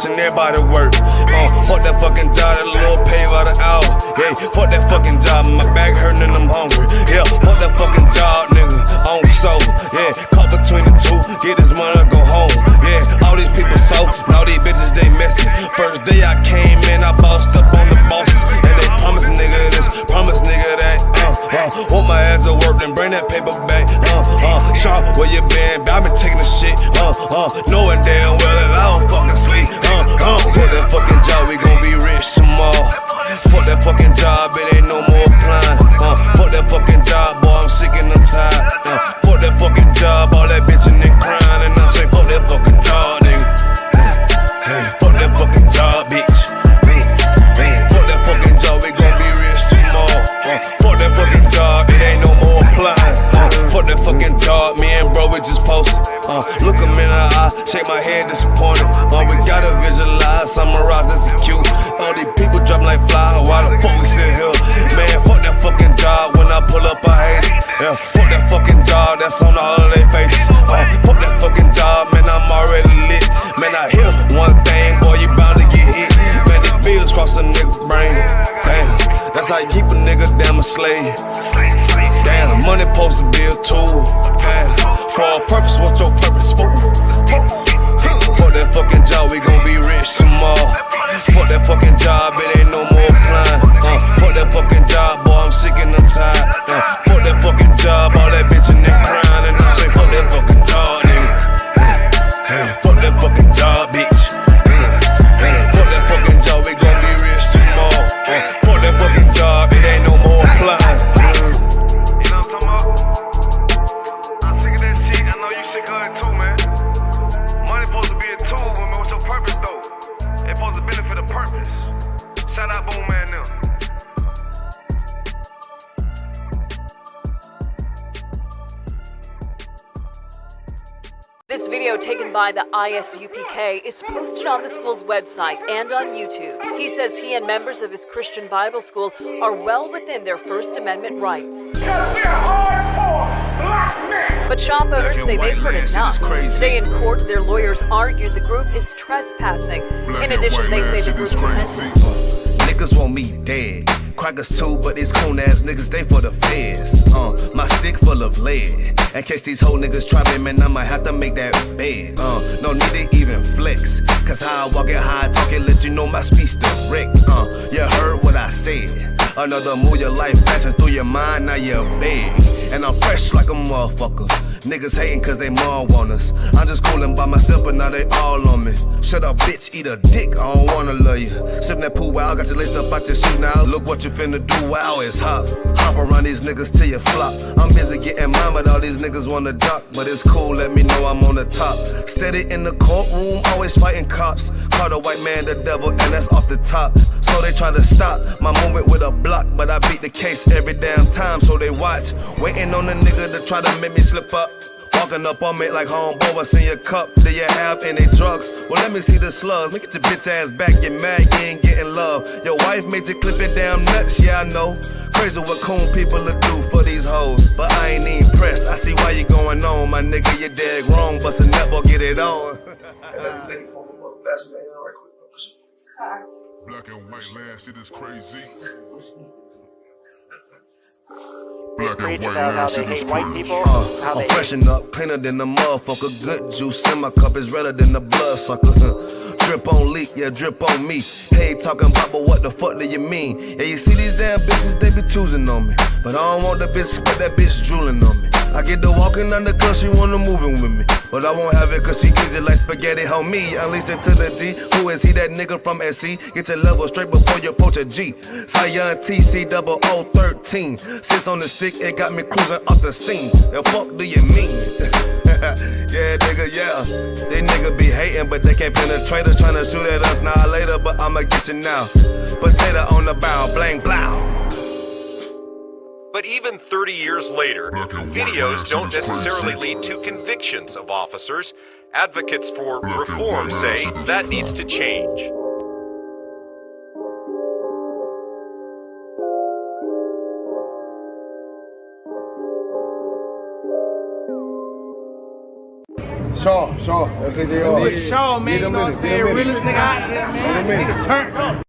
watching everybody work. Fuck that fucking job, that little pay by the hour. Yeah, fuck that fucking job, my back hurting and I'm hungry. Yeah, fuck that fucking job, nigga, on sober. Yeah, caught between the two, get this money, go home. Yeah, all these people so, now these bitches they messy. First day I came in, I bossed up on the bosses, and they promise nigga this, promise nigga that. Want my ass to work, then bring that paper back. Sean, where you been? I been taking the shit. Knowing damn well that I don't fucking sleep. Fuck that fucking job, we gon' be rich tomorrow. Fuck that fucking job, it ain't no more applying. Fuck that fucking job, boy, I'm sick and I'm tired. Fuck that fucking job, all that bitchin' and crying, and I'm saying fuck that fucking job, nigga. Hey, fuck that fucking job, bitch. Fuck that fucking job, we gon' be rich tomorrow. Fuck that fucking job, it ain't no more applying. Fuck that fucking job, me and bro, we just posted. Look him in the eye, shake my head disappointed. We gotta visualize, summarize, execute. All these people dropping like fly, why the fuck we still here? Man, fuck that fucking job, when I pull up I hate it. Yeah, fuck that fucking job, that's on all of their faces. Fuck that fucking job, man, I'm already lit. Man, I hear one thing, boy, you bound to get hit. Man, these bills cross a nigga's brain. Damn, that's like keep a nigga damn a slave. Damn, money supposed to be a tool. Damn, for a purpose, what's your purpose for? Fuck that fucking job, we gon' be rich tomorrow. Fuck that fucking job, it ain't no more applying. Fuck that fucking job, boy, I'm sick and I'm tired. Fuck that fucking job, all that bitchin' and crying, and I'm saying fuck that fucking job, nigga. Fuck that fucking job, bitch. Fuck that fucking job, we gon' be rich tomorrow. Fuck that fucking job, it ain't no more applying. You know what I'm talking about? I'm sick of that shit. I know you sick of it too, man. Money supposed to be a tool, but what's your purpose though? It's supposed to benefit a purpose. Shout out Boom Man now. This video taken by the I.S.U.P.K is posted on the school's website and on YouTube. He says he and members of his Christian Bible school are well within their First Amendment rights. But shop owners say they've heard enough. Today in court, their lawyers argued the group is trespassing. In addition, they say the group's repentant. Niggas want me dead. Crackers too, but these coon ass niggas, they for the feds. My stick full of lead. In case these whole niggas try me, man, I might have to make that bed. No need to even flex. Cause how I walk it, how I talk it, let you know my speech direct. You heard what I said. Another move, your life passing through your mind, now you're big. And I'm fresh like a motherfucker. Niggas hating cause they mom want us. I'm just coolin' by myself, but now they all on me. Shut up, bitch, eat a dick, I don't wanna love you. Sippin' that pool wow, got you laced up out your shoe now. Look what you finna do, wow, it's hot. Hop around these niggas till you flop. I'm busy getting mine, but all these niggas wanna duck. But it's cool, let me know I'm on the top. Steady in the courtroom, always fighting cops. Call the white man the devil, and that's off the top. So they try to stop my movement with a block, but I beat the case every damn time, so they watch. Waiting on the nigga to try to make me slip up. Walking up on me like homeboy, what's in your cup? Do you have any drugs? Well, let me see the slugs. Make it your bitch ass back, get mad, you ain't getting love. Your wife made you clip it damn nuts, yeah I know. Crazy what coon people will do for these hoes, but I ain't even pressed. I see why you going on, my nigga, you dead wrong. Bust a nut, boy, get it on. Black and white land, shit is crazy. Black and white land, shit is crazy. I'm freshen up, cleaner than the motherfucker. Good juice in my cup is redder than the blood sucker. Drip on leak, yeah, drip on me. Hey, talking about, but what the fuck do you mean? Yeah, you see these damn bitches, they be choosing on me. But I don't want the bitch, but that bitch drooling on me. I get the walking under cause she wanna moving with me. But I won't have it cause she easy like spaghetti, homie. Unleash it to the G. Who is he, that nigga from SC? Get your level straight before you approach a G. Cyan TC 0013. Sits on the stick, it got me cruising off the scene. The fuck do you mean? Yeah, nigga, yeah. They nigga be hating, but they can't penetrate us. Trying to shoot at us now later, but I'ma get you now. Potato on the bow, blang, blow. But even 30 years later, videos don't necessarily lead to convictions of officers. Advocates for reform say that needs to change. Shaw. SHALAM. Shaw, man, you know what I'm saying? Realest nigga out there, man. Nigga turned up.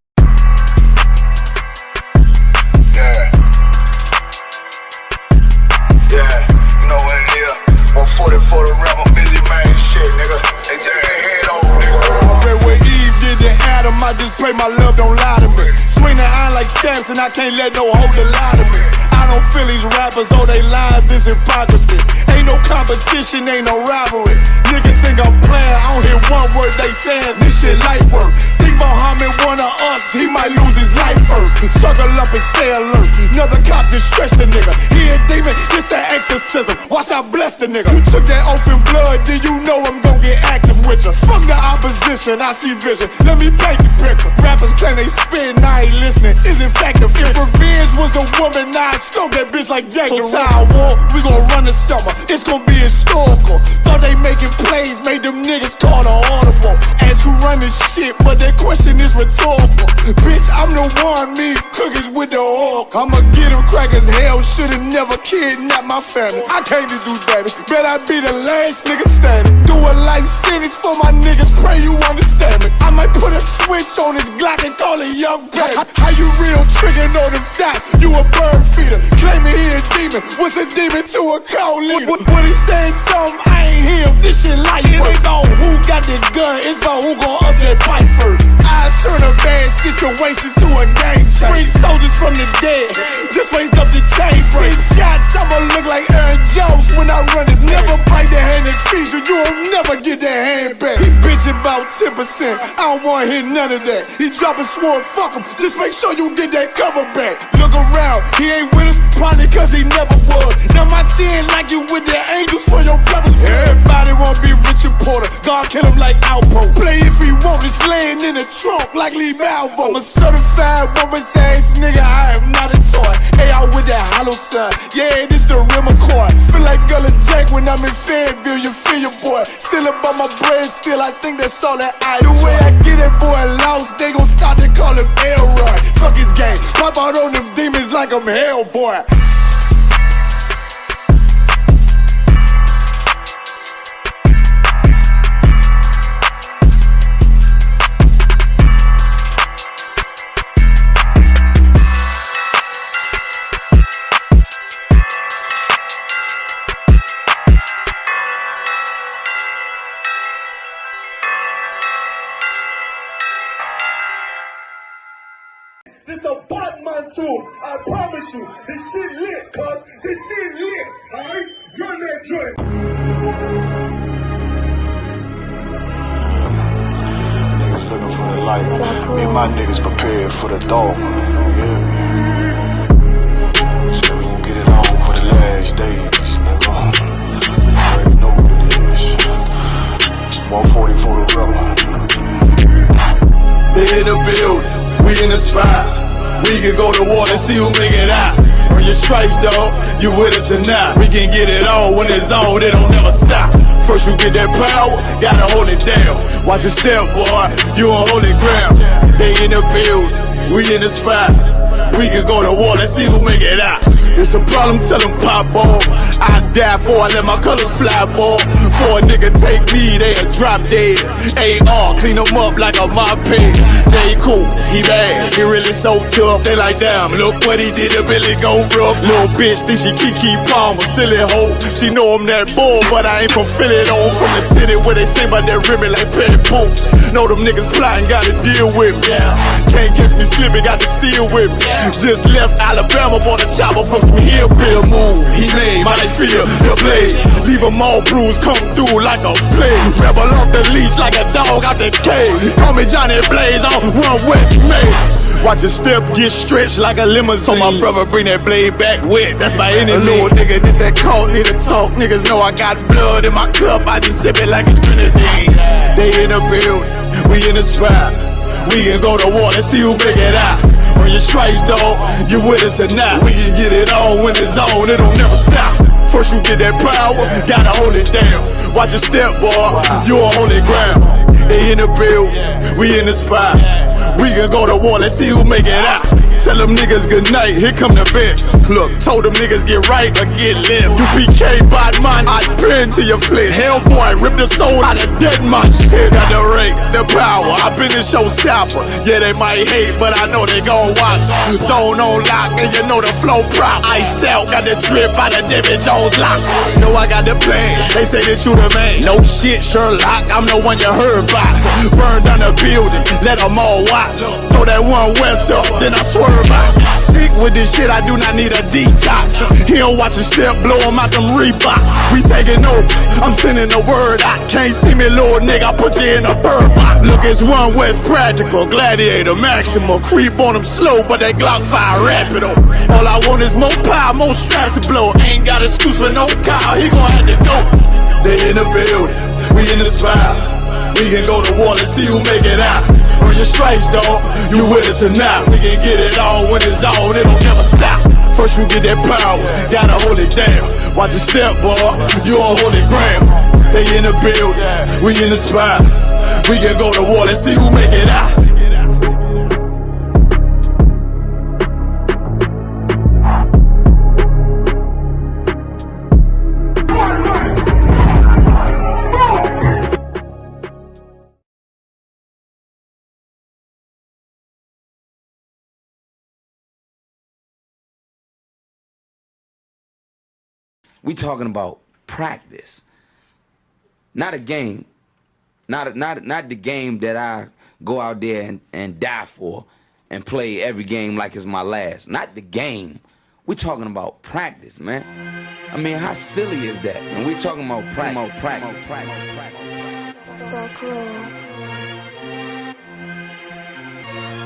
Yeah, you know what it is. 140 for the rapper, busy man, shit, nigga. They take their head off, nigga. I read what Eve did to Adam, I just pray my love don't lie to me. Swing the iron like stamps and I can't let no holder lie to me. I don't feel these rappers, all they lies is hypocrisy. Ain't no competition, ain't no rivalry. Niggas think I'm playing, I don't hear one word they saying, this shit light work. Think Muhammad one of us, he might lose his life first. Suckle up and stay alert, another cop just stretch the nigga. He a demon, this an exorcism, watch I bless the nigga. You took that oath in blood, then you know I'm gon' get active with you. Fuck the opposition, I see vision, let me paint the picture. Rappers claim they spit and I ain't listening, is effective. If revenge was a woman, now I stroke that bitch like Jack the Ripper. War, we gon' run the summer, it's gon' be historical. Thought they making plays, made them niggas call the audible. Ask who run this shit, but that question is rhetorical. Bitch, I'm the one, me cookies with the oil. I'ma get them crackers, hell, should've never kidnapped my family. I can't do that, bet I be the last nigga standing. Do a life sentence for my niggas, pray you understand me. I might put a switch on this Glock and call it young baby. How you real triggering on them dots? You a bird feeder, claiming he a demon. What's a demon to a cold leader? When he saying something, I ain't hear him, this shit light. It ain't about who got the gun, it's about who gon' up that pipe first. I turn a bad situation to a game changer. Bring soldiers from the dead, just raised up the chain. Free shots, I'ma look like Aaron Jones when I run it. Never bite the hand and feed you, you'll never get that hand back. He bitchin' about 10%, I don't wanna hear none of that. He dropping sword, fuck him, just make sure you get that cover back. Look around, he ain't with us, probably cause he never was. Now my chin like you with the angels for your brothers. Everybody wanna be Richard Porter, God kill him like Alpo. Play if he want, it's laying in the trunk like Lee Malvo. I'm a certified woman's ass nigga, I am not a toy. Hey, I with that hollow sign, yeah, this the rim accord. Feel like Gullah Jack when I'm in Fayetteville, you feel your boy. Still about my bread, still I think that's all that I do. The way I get that boy lost, they gon' start to call him Elroy. Fuck his game, pop out on them demons like I'm Hellboy. This a Batman tune, I promise you. This shit lit, cuz. This shit lit, alright? Run that joint. Niggas looking for the light. Me and my niggas prepared for the dog. Yeah. So we gon' get it on for the last days, nigga. You already know what it is. 140 for the rebel. They in the building, we in the spot. We can go to war and see who make it out. Earn your stripes, dog, you with us or not. We can get it on when it's on, it don't never stop. First you get that power, gotta hold it down. Watch your step, boy, you on holy ground. They in the building, we in the spot. We can go to war and see who make it out. It's a problem, tell them pop ball. I die for I let my colors fly, ball. For a nigga take me, they'll drop dead. AR, clean them up like a mop pig. Say he cool, he bad, he really so tough. They like, damn, look what he did, it really go rough. Little bitch think she Kiki Palmer, silly hoe. She know I'm that bull, but I ain't from Philly though. From the city where they say about that ribbon like petty boots. Know them niggas plotting, gotta deal with me. Can't catch me slipping, got to steal with me. Just left Alabama, bought a chopper from some hillbilly move. He made my life feel the blade. Leave them all bruised, come through like a plague. Rebel off the leash like a dog out the cage. Call me Johnny Blaze on 1 West May. Watch your step get stretched like a limousine. So my brother bring that blade back wet, that's my enemy. A little nigga, this that cold, need to talk. Niggas know I got blood in my cup, I just sip it like it's grenadine. They in the building, we in the spot. We can go to war and see who make it out. Earn your stripes, dog, you with us or not. We can get it on when it's on, it don't never stop. First you get that power, gotta hold it down. Watch your step, boy, you on holy ground. They in the building, we in the spot. We can go to war, let's see who make it out. tell them niggas good night, here come the bitch. Look, told them niggas get right or get left. UPK bad man, I pin to your flesh. Hellboy, rip the soul out of dead man. Shit at the rate, the power, I been a showstopper. Yeah, they might hate, but I know they gon' watch. Zone on lock, and you know the flow prop. Iced out, got the drip out of David Jones lock. Know I got the plan, they say that you the man. No shit, Sherlock, I'm the one you heard about. Burn down the building, let them all watch. Throw that one west up, then I swerve out. Sick with this shit, I do not need a detox. He don't watch a step, blow him out them Reeboks. We taking over, I'm sending the word out. Can't see me, little nigga, I put you in a bird box. Look, it's one west practical, gladiator maximum. Creep on them slow, but they Glock 5 rapid. All I want is more power, more straps to blow. Ain't got excuse for no cow, he gon' have to go. They in the building, we in the spot. We can go to war and see who make it out. Earn your stripes, dog, you with us or not. We can get it all when it's on, it don't never stop. First you get that power, gotta hold it down. Watch your step, boy, you on holy ground. They in the building, we in the spot. We can go to war and see who make it out. We talking about practice, not a game, not the game that I go out there and die for and play every game like it's my last. Not the game. We talking about practice, man. I mean, how silly is that? When we talking about practice.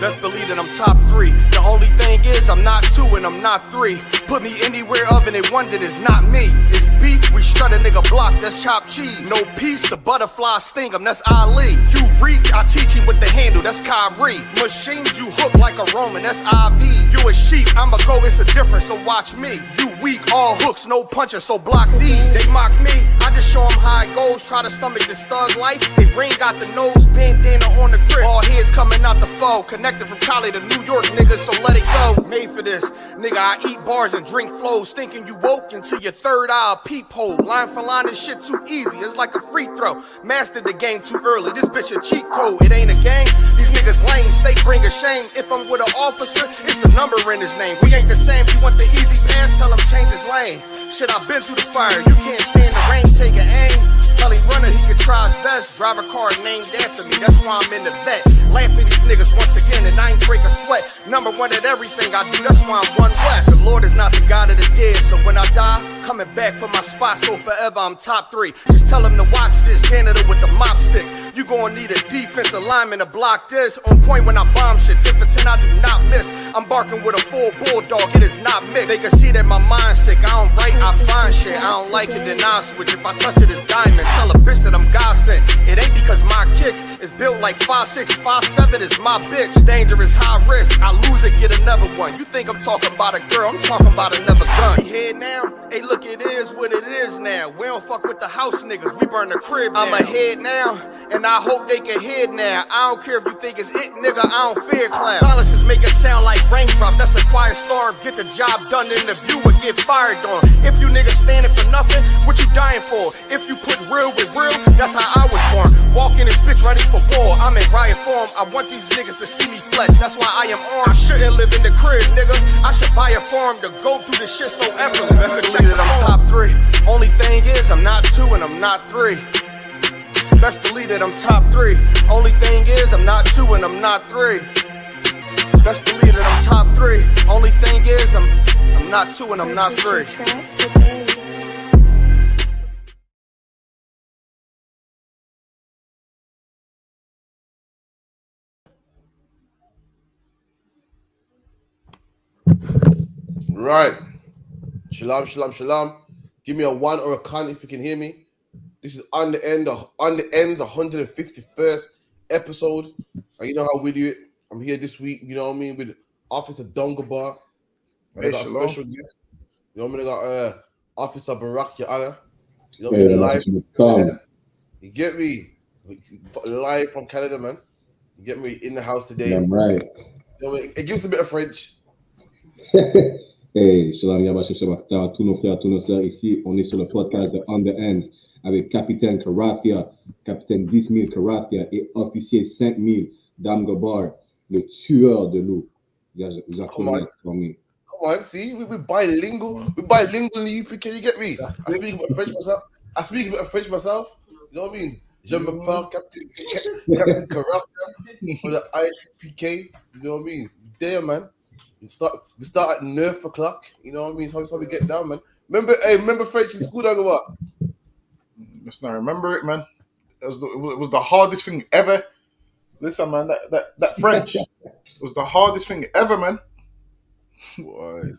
Best believe that I'm top 3. The only thing is I'm not 2 and I'm not 3. Put me anywhere of and they wonder it's not me. It's beef, we strut a nigga block, that's chopped cheese. No peace, the butterfly sting him, that's Ali. You reach, I teach him with the handle, that's Kyrie. Machines you hook like a Roman, that's IV. You a sheep, I'm a go, it's a difference, so watch me. You weak, all hooks, no punches, so block these. They mock me, I just show them how it goes. Try to stomach this thug life. They ring got the nose, bandana on the grip. All heads coming out the foe. Connected from Cali to New York, niggas, so let it go. Made for this, nigga, I eat bars and drink flows. Thinking you woke into your third eye, peephole. Line for line, this shit too easy, it's like a free throw. Mastered the game too early, this bitch a cheat code. It ain't a game, these niggas lame, they bring a shame. If I'm with an officer, it's a number in his name. We ain't the same, you want the easy pass, tell him change his lane. Shit, I've been through the fire, you can't stand the rain, take an aim. Tell him runner, he can try his best. Drive a car named after me, that's why I'm in the vet. Laugh at these niggas once again, and I ain't break a sweat. Number 1 at everything I do, that's why I'm one west. The Lord is not the God of the dead, so when I die, coming back for my spot, so forever I'm top 3. Just tell him to watch this, janitor with the mop stick. You gon' need a defensive lineman to block this. On point when I bomb shit, 10 for 10 I do not miss. I'm barking with a full bulldog, it is not mixed. They can see that my mind's sick, I don't write, I find shit. I don't like it, then I switch. If I touch it, it's diamond. Tell a bitch that I'm God sent. It ain't because my kicks is built like 5'6", 5'7" is my bitch. Dangerous, high risk. I lose it, get another one. You think I'm talking about a girl? I'm talking about another gun. We here now? Hey, look, it is what it is now. We don't fuck with the house niggas. We burn the crib now. I'm ahead now, and I hope they can hear now. I don't care if you think it's it, nigga. I don't fear clown. Silences make it sound like raindrop. That's a quiet storm. Get the job done in the view and get fired on. If you niggas standing for nothing, what you dying for? If you put real with real, that's how I was born. Walk in this bitch ready for war. I'm in riot form. I want these niggas to see me flex. That's why I am armed. I shouldn't live in the crib, nigga. I should buy a farm to go through this shit so effortless. Best believe that I'm top 3. Only thing is I'm not 2 and I'm not 3. Best believe that I'm top 3. Only thing is I'm not 2 and I'm not 3. Best believe that I'm top 3. Only thing is I'm not 2 and I'm not 3. Right. Shalom, shalom, shalom. Give me a 1 or a count if you can hear me. This is on the ends 151st episode. And you know how we do it. I'm here this week, you know what I mean, with Officer Dongabar. I got a special guest. You know what I mean? I got Officer Barack Yahana. You know what I mean? Live. You get me? Live from Canada, man. You get me in the house today. Yeah, right. You know what I mean? It gives a bit of French. Hey, Shalom Yabasha Shabakta, tous nos frères, tous nos sœurs. Ici, on est sur le podcast de On the Ends avec Capitaine Karatia, Capitaine 10 000 Karatia et Officier 5 000 Dame Gabar, le tueur de loup. Come on, see, we bilingual. We bilingual in the UPK, you get me? I speak a bit of French myself. You know what I mean? Je m'appelle Captain Karatia for the I.S.U.P.K. You know what I mean? There, man. We start at 9 o'clock. You know what I mean? That's how we get down, man. Remember French in school, Dagobah? Let's not remember it, man. It was the hardest thing ever. Listen, man, that French was the hardest thing ever, man. Boy,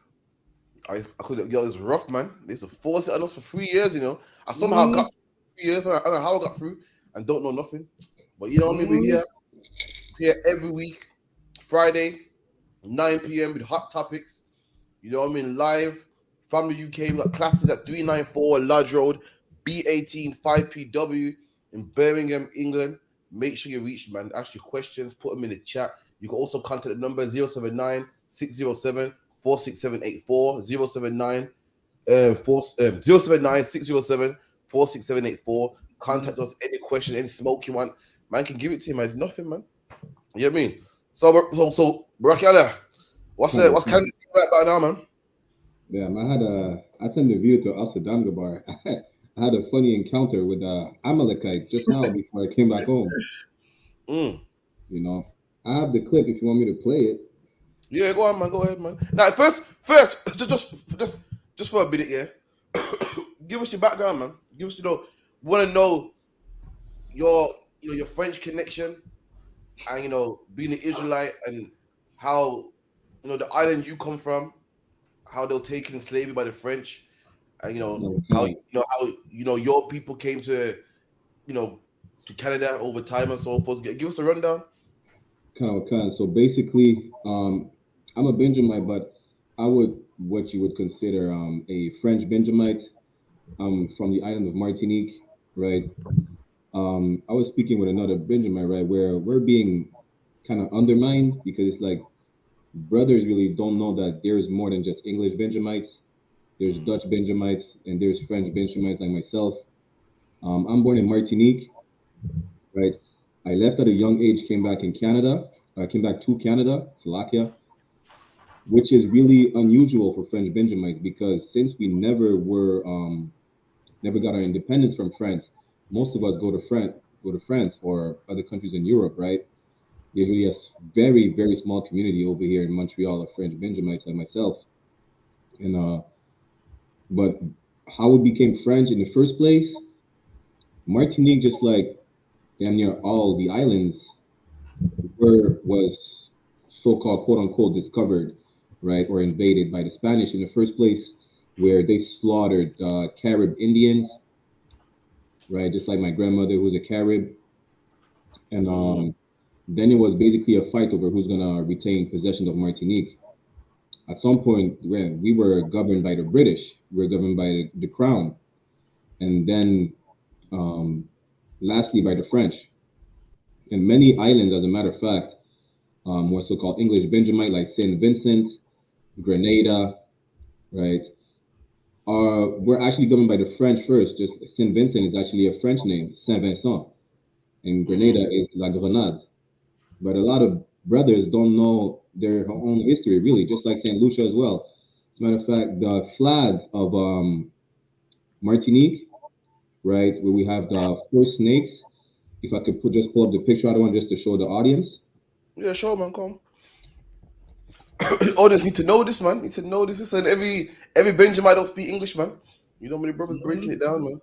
I couldn't get this rough, man. They used to force it on us for 3 years, you know. I somehow got 3 years. I don't know how I got through and don't know nothing. But you know what I mean? We're here every week, Friday, 9 p.m. with hot topics. You know what I mean? Live from the UK. We got classes at 394 Lodge Road, B18 5PW in Birmingham, England. Make sure you reach, man. Ask your questions, put them in the chat. You can also contact the number 079 607 46784 079 607 46784. Contact us, any question, any smoke you want. Man can give it to you, man. It's nothing, man. You know what I mean? So Barakala, what's kind of about now, man? Yeah, I sent the video to Asa Damgabar. I had a funny encounter with Amalekite just now before I came back home. You know, I have the clip if you want me to play it. Yeah, go on, man. Go ahead, man. Now, first, just for a minute, yeah. Give us your background, man. Give us, want to know your French connection, and being an Israelite, and how the island you come from, how they were taken slavery by the French, and how your people came to to Canada over time and so forth. Give us a rundown. So basically, I'm a Benjamite, but what you would consider a French Benjamite. I'm from the island of Martinique, right? I was speaking with another Benjamite, right, where we're being kind of undermined because it's like brothers really don't know that there's more than just English Benjamites. There's Dutch Benjamites and there's French Benjamites like myself. I'm born in Martinique, right? I left at a young age, came back to Canada, Slovakia, which is really unusual for French Benjamites because since we never got our independence from France, most of us go to France or other countries in Europe, right? There's really a very, very small community over here in Montreal of French Benjamites like myself. And but how we became French in the first place, Martinique, just like damn near all the islands, was so-called quote unquote discovered, right, or invaded by the Spanish in the first place, where they slaughtered Carib Indians, right, just like my grandmother who's a Carib, and then it was basically a fight over who's gonna retain possession of Martinique. At some point, when we were governed by the British, we were governed by the Crown, and then lastly by the French. And many islands, as a matter of fact, were so-called English Benjamite, like Saint Vincent, Grenada, right? We're actually governed by the French first. Just Saint Vincent is actually a French name, Saint Vincent, and Grenada is La Grenade. But a lot of brothers don't know their own history, really, just like Saint Lucia as well. As a matter of fact, the flag of Martinique, right, where we have the 4 snakes. If I could just pull up the picture, I don't want just to show the audience. Yeah, sure, man. Come. Audience need to know this, man. Need to know this. And every Benjamin don't speak English, man. You know, many brothers breaking it down, man.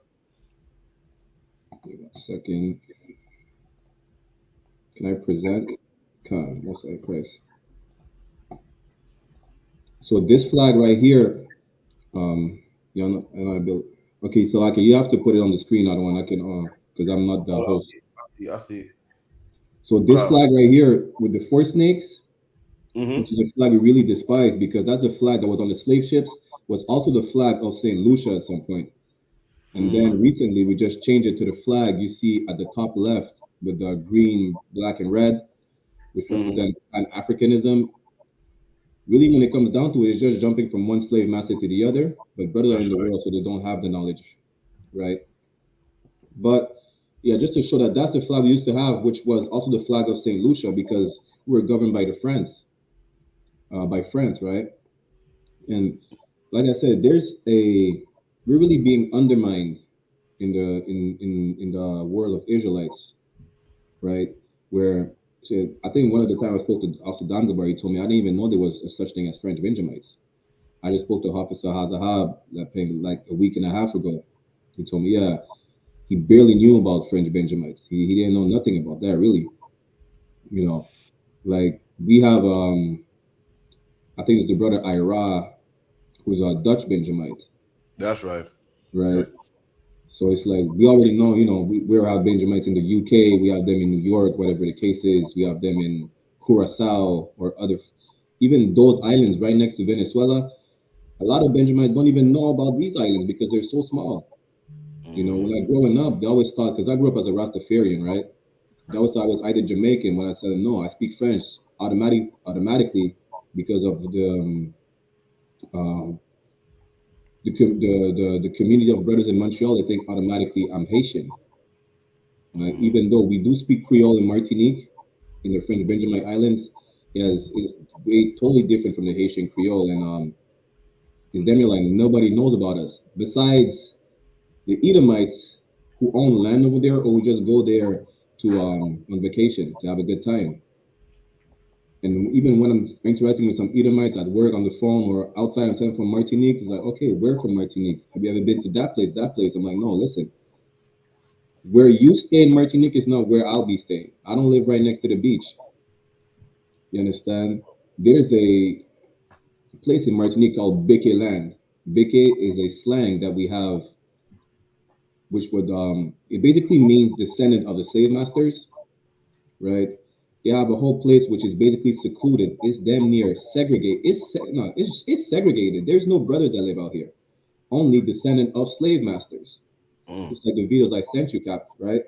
Wait a second. Can I present? God, most I press. So this flag right here, okay, so you have to put it on the screen. I don't want, I can, because I'm not the host. I see. So this flag right here with the 4 snakes, which is a flag we really despise because that's the flag that was on the slave ships, was also the flag of St. Lucia at some point. And then recently we just changed it to the flag you see at the top left with the green, black, and red, which represent Pan-Africanism. really, when it comes down to it, it's just jumping from one slave master to the other. But brothers are That's in the right. world, so they don't have the knowledge, right? But yeah, just to show that that's the flag we used to have, which was also the flag of Saint Lucia, because we were governed by the France, by France, right? And like I said, we're really being undermined in the world of Israelites, right? Where so I think one of the times I spoke to Officer Dangabar, he told me I didn't even know there was a such thing as French Benjamites. I just spoke to Officer Hazahab like a week and a half ago. He told me, yeah, he barely knew about French Benjamites. He didn't know nothing about that really. You know, like we have I think it's the brother Ira, who's a Dutch Benjamite, That's right. right? So it's like we already know, we have Benjamites in the UK, we have them in New York, whatever the case is, we have them in Curacao or other, even those islands right next to Venezuela. A lot of Benjamites don't even know about these islands because they're so small. When I growing up, they always thought, because I grew up as a Rastafarian, right? They always thought I was either Jamaican. When I said no, I speak French automatically because of um, the community of brothers in Montreal. They think automatically I'm Haitian. Even though we do speak Creole in Martinique, in the French Benjamin Islands, is way totally different from the Haitian Creole, and it's damn near like nobody knows about us besides the Edomites who own land over there or who just go there to on vacation to have a good time. And even when I'm interacting with some Edomites at work on the phone or outside, I'm telling from Martinique, it's like, okay, we're from Martinique. Have you ever been to that place? That place? I'm like, no, listen. Where you stay in Martinique is not where I'll be staying. I don't live right next to the beach. You understand? There's a place in Martinique called Beke land. Beke is a slang that we have, which would it basically means descendant of the slave masters, right? They have a whole place which is basically secluded. It's damn near segregated. It's segregated. There's no brothers that live out here. Only descendant of slave masters. Just like the videos I sent you, Cap, right?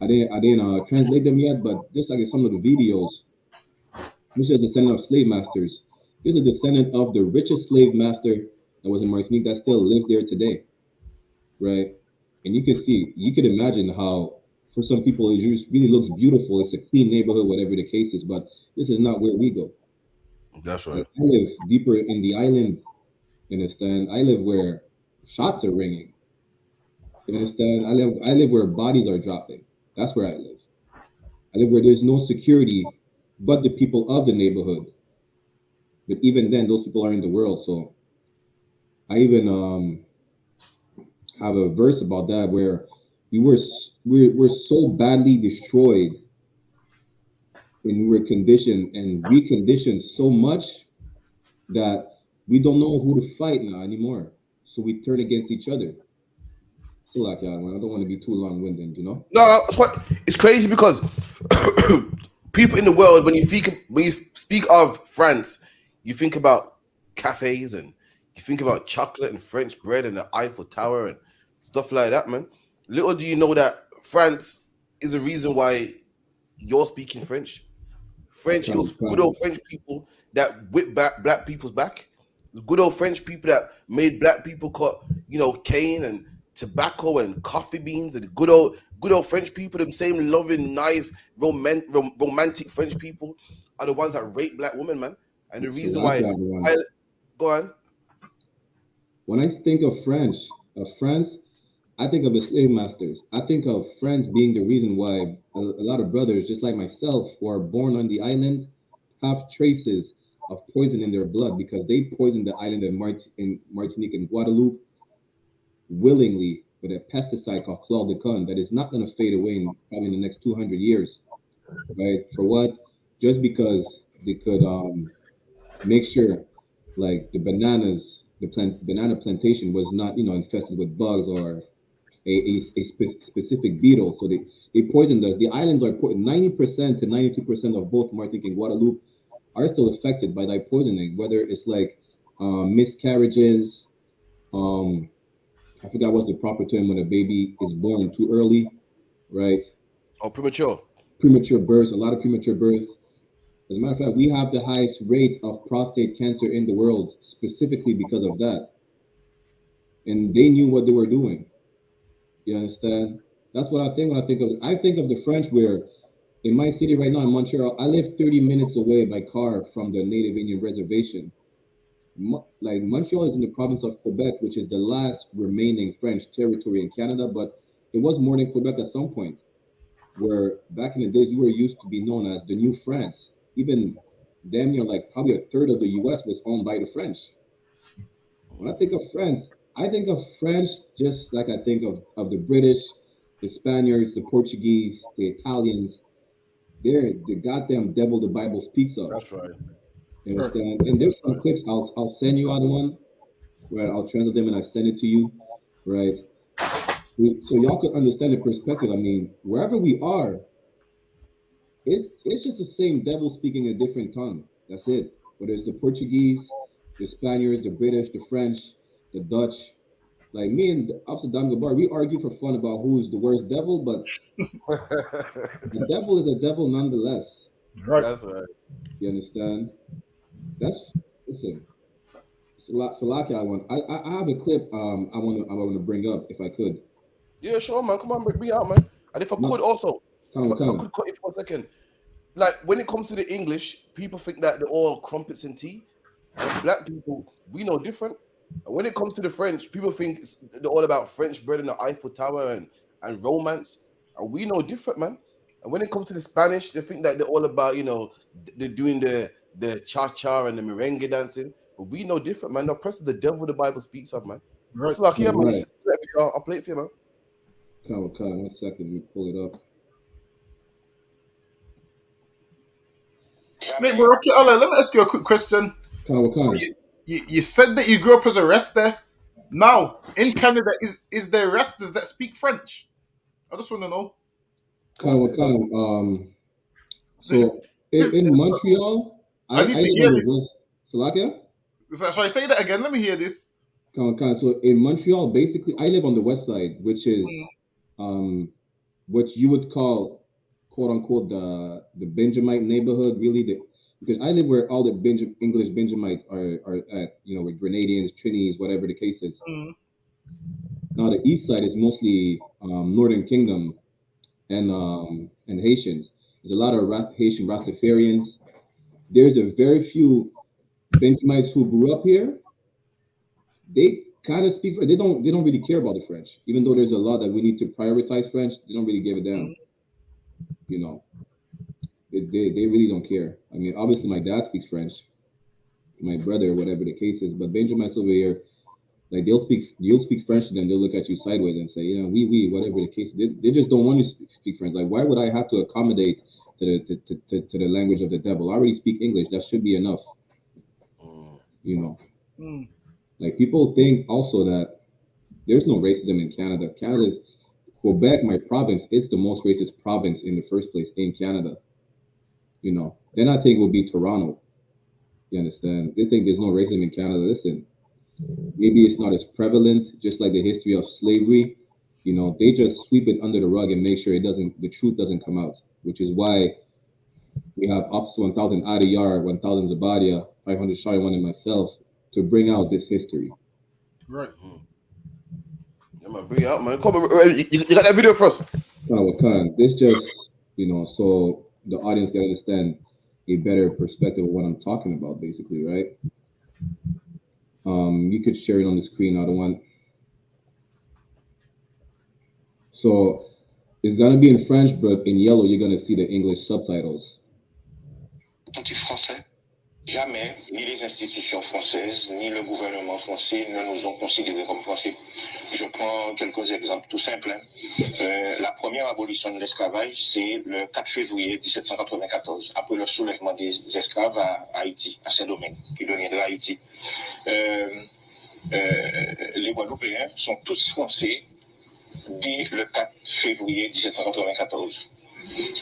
I didn't translate them yet, but just like in some of the videos, which is a descendant of slave masters. He's a descendant of the richest slave master that was in Martinique that still lives there today, right? And you could imagine how, for some people, it just really looks beautiful. It's a clean neighborhood, whatever the case is, but this is not where we go. That's right. I live deeper in the island, you understand? I live where shots are ringing. You understand? I live where bodies are dropping. That's where I live. I live where there's no security but the people of the neighborhood. But even then, those people are in the world. So I even have a verse about that where we're so badly destroyed and we're conditioned and reconditioned so much that we don't know who to fight now anymore. So we turn against each other. So like, yeah, I don't want to be too long-winded, No, that's what it's crazy because people in the world, when you speak of France, you think about cafes and you think about chocolate and French bread and the Eiffel Tower and stuff like that, man. Little do you know that France is the reason why you're speaking French. French, it was good old French people that whipped back black people's back. Good old French people that made black people cut, cane and tobacco and coffee beans, and good old French people, them same loving, nice, romantic French people are the ones that rape black women, man. And the reason why go on. When I think of France, I think of the slave masters. I think of France being the reason why a lot of brothers, just like myself, who are born on the island, have traces of poison in their blood because they poisoned the island in Martinique and Guadeloupe willingly with a pesticide called chlordecone that is not going to fade away in probably the next 200 years, right? For what? Just because they could make sure like the banana plantation was not infested with bugs or a specific beetle. So they poisoned us. The islands are 90% to 92% of both Martinique and Guadeloupe are still affected by that poisoning, whether it's like miscarriages. I forgot what's the proper term when a baby is born too early, right? Oh, premature. Premature births, a lot of premature births. As a matter of fact, we have the highest rate of prostate cancer in the world specifically because of that. And they knew what they were doing. You understand? That's what I think when I think of the French, where in my city right now in Montreal, I live 30 minutes away by car from the Native Indian reservation. Like Montreal is in the province of Quebec, which is the last remaining French territory in Canada, but it was more than Quebec at some point, where back in the days we were used to be known as the New France. Even damn near like probably a third of the US was owned by the French. When I think of French just like I think of the British, the Spaniards, the Portuguese, the Italians. They're the goddamn devil the Bible speaks of. That's right. You understand? And there's some clips I'll send you out one where I'll translate them and I send it to you, right? So y'all could understand the perspective. I mean, wherever we are, it's just the same devil speaking a different tongue. That's it. Whether it's the Portuguese, the Spaniards, the British, the French, the Dutch. Like me and Amsterdam Gabar, we argue for fun about who's the worst devil, but the devil is a devil nonetheless. Right. That's right. You understand? Listen. Salaki, I have a clip I want to bring up if I could. Yeah, sure, man. Come on, bring it out, man. And if I could also, if I could cut it for a second, like when it comes to the English, people think that they're all crumpets and tea. And black people, we know different. And when it comes to the French, people think they're all about French bread and the Eiffel Tower and romance. And we know different, man. And when it comes to the Spanish, they think that they're all about, they're doing the cha-cha and the merengue dancing. But we know different, man. The oppressor, the devil the Bible speaks of, man. Right. So like, yeah, man. I'll play it for you, man. Okay, 1 second. Let me pull it up. Mate, Baroque, let me ask you a quick question. So you said that you grew up as a Rasta. Now, in Canada, is there Rastas that speak French? I just want to know. So in Montreal, I need to hear this. Slovakia? Shall I say that again? Let me hear this. So in Montreal, basically, I live on the west side, which is what you would call, quote unquote, the Benjamite neighborhood, really. Because I live where all the English Benjamites are at, with Grenadians, Trinis, whatever the case is. Now the east side is mostly Northern Kingdom and Haitians. There's a lot of Haitian Rastafarians. There's a very few Benjamites who grew up here. They kind of speak. They don't really care about the French, even though there's a law that we need to prioritize French. They don't really give a damn. They really don't care. I mean, obviously my dad speaks French, my brother, whatever the case is. But Benjamites over here, like you'll speak French to them, they'll look at you sideways and say, we, whatever the case. They just don't want you to speak French. Like, why would I have to accommodate to the language of the devil? I already speak English. That should be enough. Like people think also that there's no racism in Canada. Quebec, my province, is the most racist province in the first place in Canada. Then I think it would be Toronto. You understand? They think there's no racism in Canada. Listen, maybe it's not as prevalent, just like the history of slavery. They just sweep it under the rug and make sure the truth doesn't come out, which is why we have Officer 1000 Adiyar, 1000 Zabadia, 500 Shaiwan, and myself to bring out this history. Right. Yeah, man, bring it out, man. Come on, you got that video for us? This just, so the audience can understand a better perspective of what I'm talking about, basically, right? You could share it on the screen. I don't want. So it's gonna be in French, but in yellow you're gonna see the English subtitles. Anti-français. Jamais, ni les institutions françaises, ni le gouvernement français ne nous ont considérés comme français. Je prends quelques exemples tout simples. La première abolition de l'esclavage, c'est le 4 février 1794, après le soulèvement des esclaves à Haïti, à Saint-Domingue, qui deviendra Haïti. Les Guadeloupéens sont tous français dès le 4 février 1794.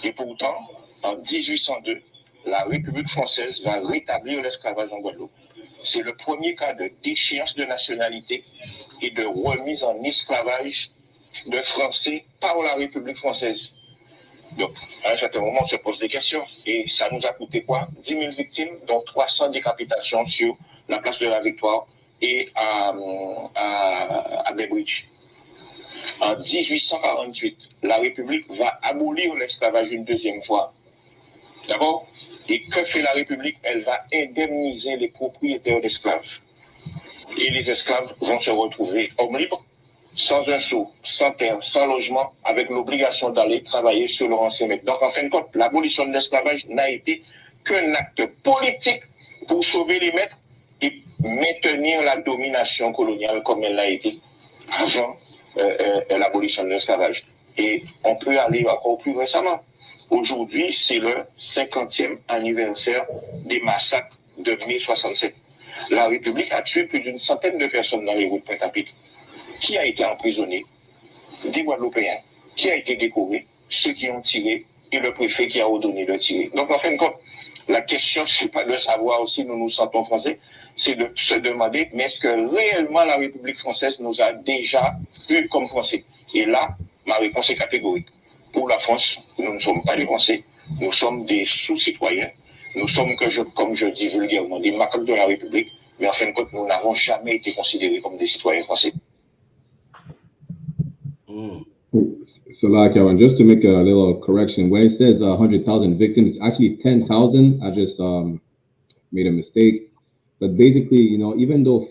Et pourtant, en 1802, la République française va rétablir l'esclavage en Guadeloupe. C'est le premier cas de déchéance de nationalité et de remise en esclavage de Français par la République française. Donc, à un certain moment, on se pose des questions. Et ça nous a coûté quoi? 10 000 victimes, dont 300 décapitations sur la place de la Victoire et à Bay Bridge. En 1848, la République va abolir l'esclavage une deuxième fois. D'abord, et que fait la République? Elle va indemniser les propriétaires d'esclaves. Et les esclaves vont se retrouver hommes libres, sans un sou, sans terre, sans logement, avec l'obligation d'aller travailler sur leur ancien maître. Donc, en fin de compte, l'abolition de l'esclavage n'a été qu'un acte politique pour sauver les maîtres et maintenir la domination coloniale comme elle l'a été avant l'abolition de l'esclavage. Et on peut aller encore plus récemment. Aujourd'hui, c'est le 50e anniversaire des massacres de mai 67. La République a tué plus d'une centaine de personnes dans les routes de Pointe-à-Pitre. Qui a été emprisonné? Des Guadeloupéens. Qui a été décoré? Ceux qui ont tiré et le préfet qui a ordonné de tirer. Donc, en fin de compte, la question, c'est pas de savoir si nous nous sentons français, c'est de se demander, mais est-ce que réellement la République française nous a déjà vus comme français? Et là, ma réponse est catégorique. Pour la France, nous ne sommes pas des Français, nous sommes des sous-citoyens, nous sommes, comme je dis vulgairement, des macaques de la République, mais en fin de compte, nous n'avons jamais été considérés comme des citoyens français. So, like, just to make a little correction, when it says 100,000 victims, it's actually 10,000. I just made a mistake. But basically, you know, even though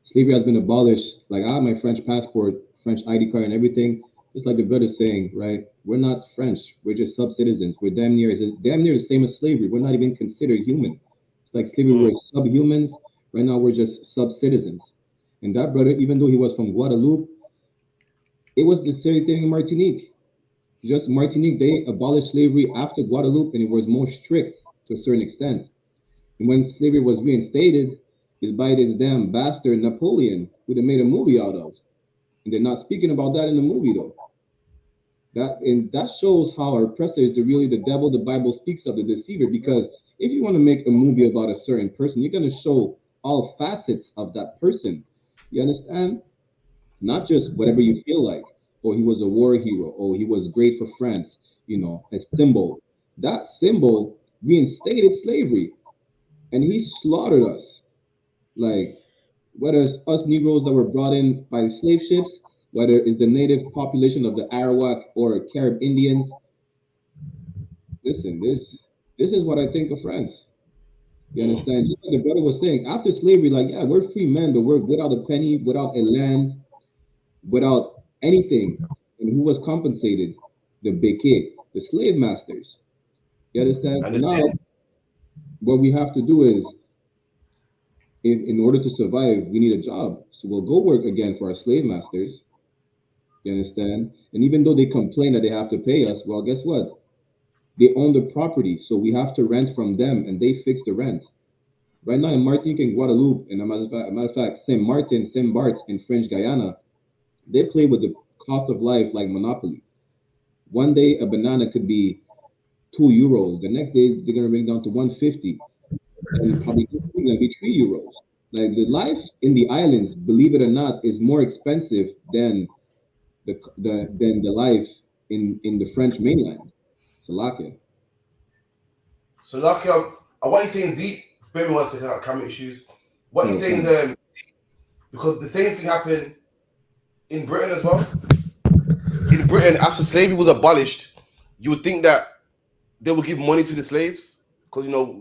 slavery has been abolished, like I have my French passport, French ID card and everything, just like the brother's saying, right? We're not French. We're just sub-citizens. We're damn near the same as slavery. We're not even considered human. It's like slavery, we're subhumans. Right now, we're just sub-citizens. And that brother, even though he was from Guadeloupe, it was the same thing in Martinique. Just Martinique, they abolished slavery after Guadeloupe, and it was more strict to a certain extent. And when slavery was reinstated, it's by this damn bastard Napoleon, who they made a movie out of. And they're not speaking about that in the movie, though. That shows how our oppressor is really the devil the Bible speaks of, the deceiver. Because if you want to make a movie about a certain person, you're going to show all facets of that person. You understand? Not just whatever you feel like. Oh, he was a war hero. Oh, he was great for France. You know, a symbol. That symbol reinstated slavery. And he slaughtered us. Like, whether it's us Negroes that were brought in by the slave ships, whether it's the native population of the Arawak or Carib Indians. Listen, this is what I think of France. You understand? Just like the brother was saying, after slavery, like, yeah, we're free men, but we're without a penny, without a land, without anything. And who was compensated? The YAHANNA, the slave masters. You understand? Now, what we have to do is, in order to survive, we need a job. So we'll go work again for our slave masters. You understand? And even though they complain that they have to pay us, well, guess what? They own the property, so we have to rent from them, and they fix the rent. Right now in Martinique and Guadeloupe, and a matter of fact, Saint Martin, Saint Bart's in French Guyana, they play with the cost of life like Monopoly. One day a banana could be €2. The next day they're gonna bring down to 150, and probably gonna be €3. Like, the life in the islands, believe it or not, is more expensive than the life in the French mainland. Salakia, what he's saying deep, baby wants to have camera issues. What he's saying is because the same thing happened in Britain as well. In Britain, after slavery was abolished, you would think that they would give money to the slaves because you know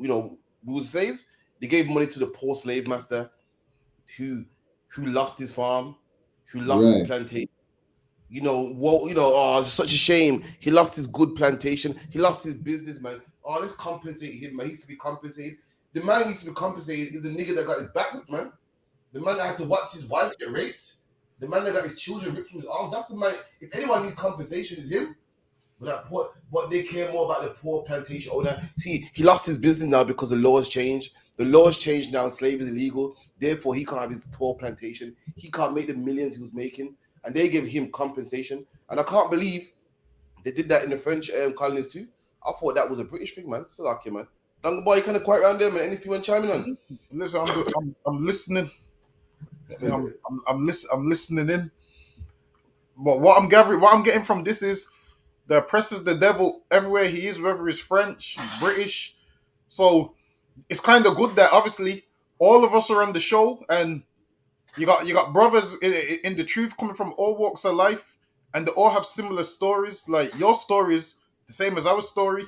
we were slaves. They gave money to the poor slave master who lost his farm, who lost his plantation. Oh, it's such a shame. He lost his good plantation. He lost his business, man. Oh, let's compensate him, man. He needs to be compensated. The man needs to be compensated is the nigga that got his back ripped, man. The man that had to watch his wife get raped. The man that got his children ripped from his arms. That's the man. If anyone needs compensation, is him. But they care more about the poor plantation owner. See, he lost his business now because the laws changed. The laws changed now. Slavery is illegal. Therefore, he can't have his poor plantation. He can't make the millions he was making. And they gave him compensation. And I can't believe they did that in the French colonies too. I thought that was a British thing, man. Still okay, man. Dunga boy, kind of quiet around there, man. Anything you want chiming on? Listen, I'm listening. I'm listening in. But what I'm getting from this is the oppressor's the devil everywhere he is, whether he's French, British. So it's kind of good that obviously all of us are on the show, and you got brothers in the truth coming from all walks of life, and they all have similar stories. Like your story is the same as our story.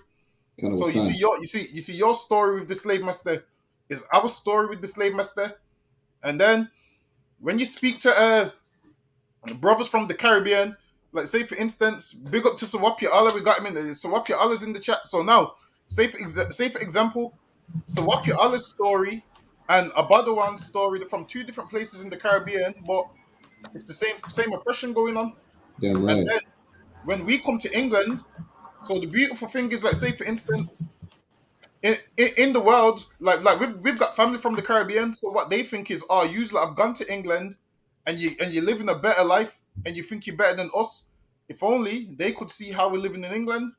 So you see your story with the slave master is our story with the slave master, and then when you speak to brothers from the Caribbean, like say for instance, big up to Sawapia Allah, we got him in the Sawapia Allah's in the chat. So now, say for example, Sawapia Allah's story and Abadawan's story, they're from two different places in the Caribbean, but it's the same oppression going on. Damn right. And then when we come to England, so the beautiful thing is, like say for instance, in the world, like we've got family from the Caribbean, so what they think is, oh, you like have gone to England and you're living a better life and you think you're better than us. If only they could see how we're living in England.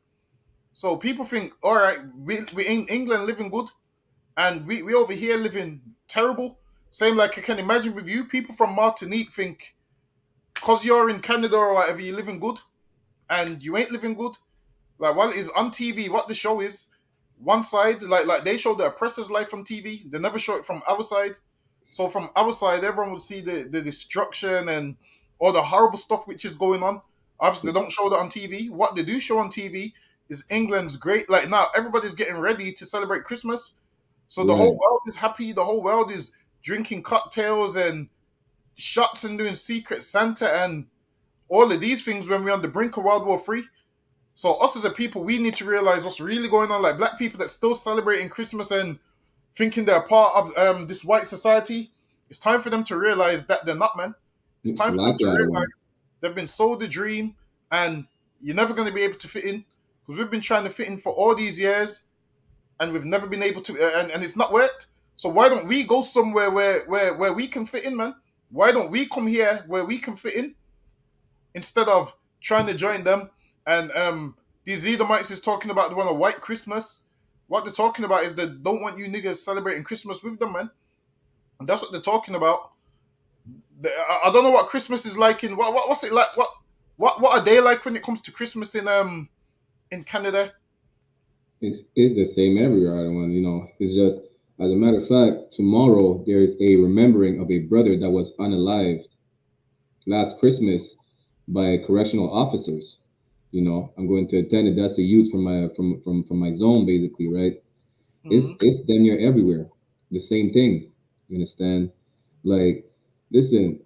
So people think, all right, we in England living good, and we over here living terrible. Same like I can imagine with you, people from Martinique think because you're in Canada or whatever, you're living good, and you ain't living good. Like while it is on TV, what the show is, one side, like they show the oppressor's life on TV. They never show it from our side. So from our side, everyone will see the destruction and all the horrible stuff which is going on. Obviously, they don't show that on TV. What they do show on TV is England's great. Like now, everybody's getting ready to celebrate Christmas. So the whole world is happy. The whole world is drinking cocktails and shots and doing Secret Santa and all of these things when we're on the brink of World War III. So us as a people, we need to realize what's really going on. Like black people that still celebrating Christmas and thinking they're part of this white society. It's time for them to realize that they're not, man. It's time for them to realize they've been sold a dream and you're never going to be able to fit in, because we've been trying to fit in for all these years and we've never been able to, and it's not worked. So why don't we go somewhere where we can fit in, man? Why don't we come here where we can fit in instead of trying to join them? And these Edomites is talking about they want a white Christmas. What they're talking about is they don't want you niggas celebrating Christmas with them, man. And that's what they're talking about. I don't know what Christmas is like in what's it like? What are they like when it comes to Christmas in Canada? It's the same everywhere, you know. It's just, as a matter of fact, tomorrow there's a remembering of a brother that was unalived last Christmas by correctional officers. You know, I'm going to attend it. That's the youth from my zone, basically, right? Mm-hmm. It's damn near everywhere. The same thing. You understand? Like, listen,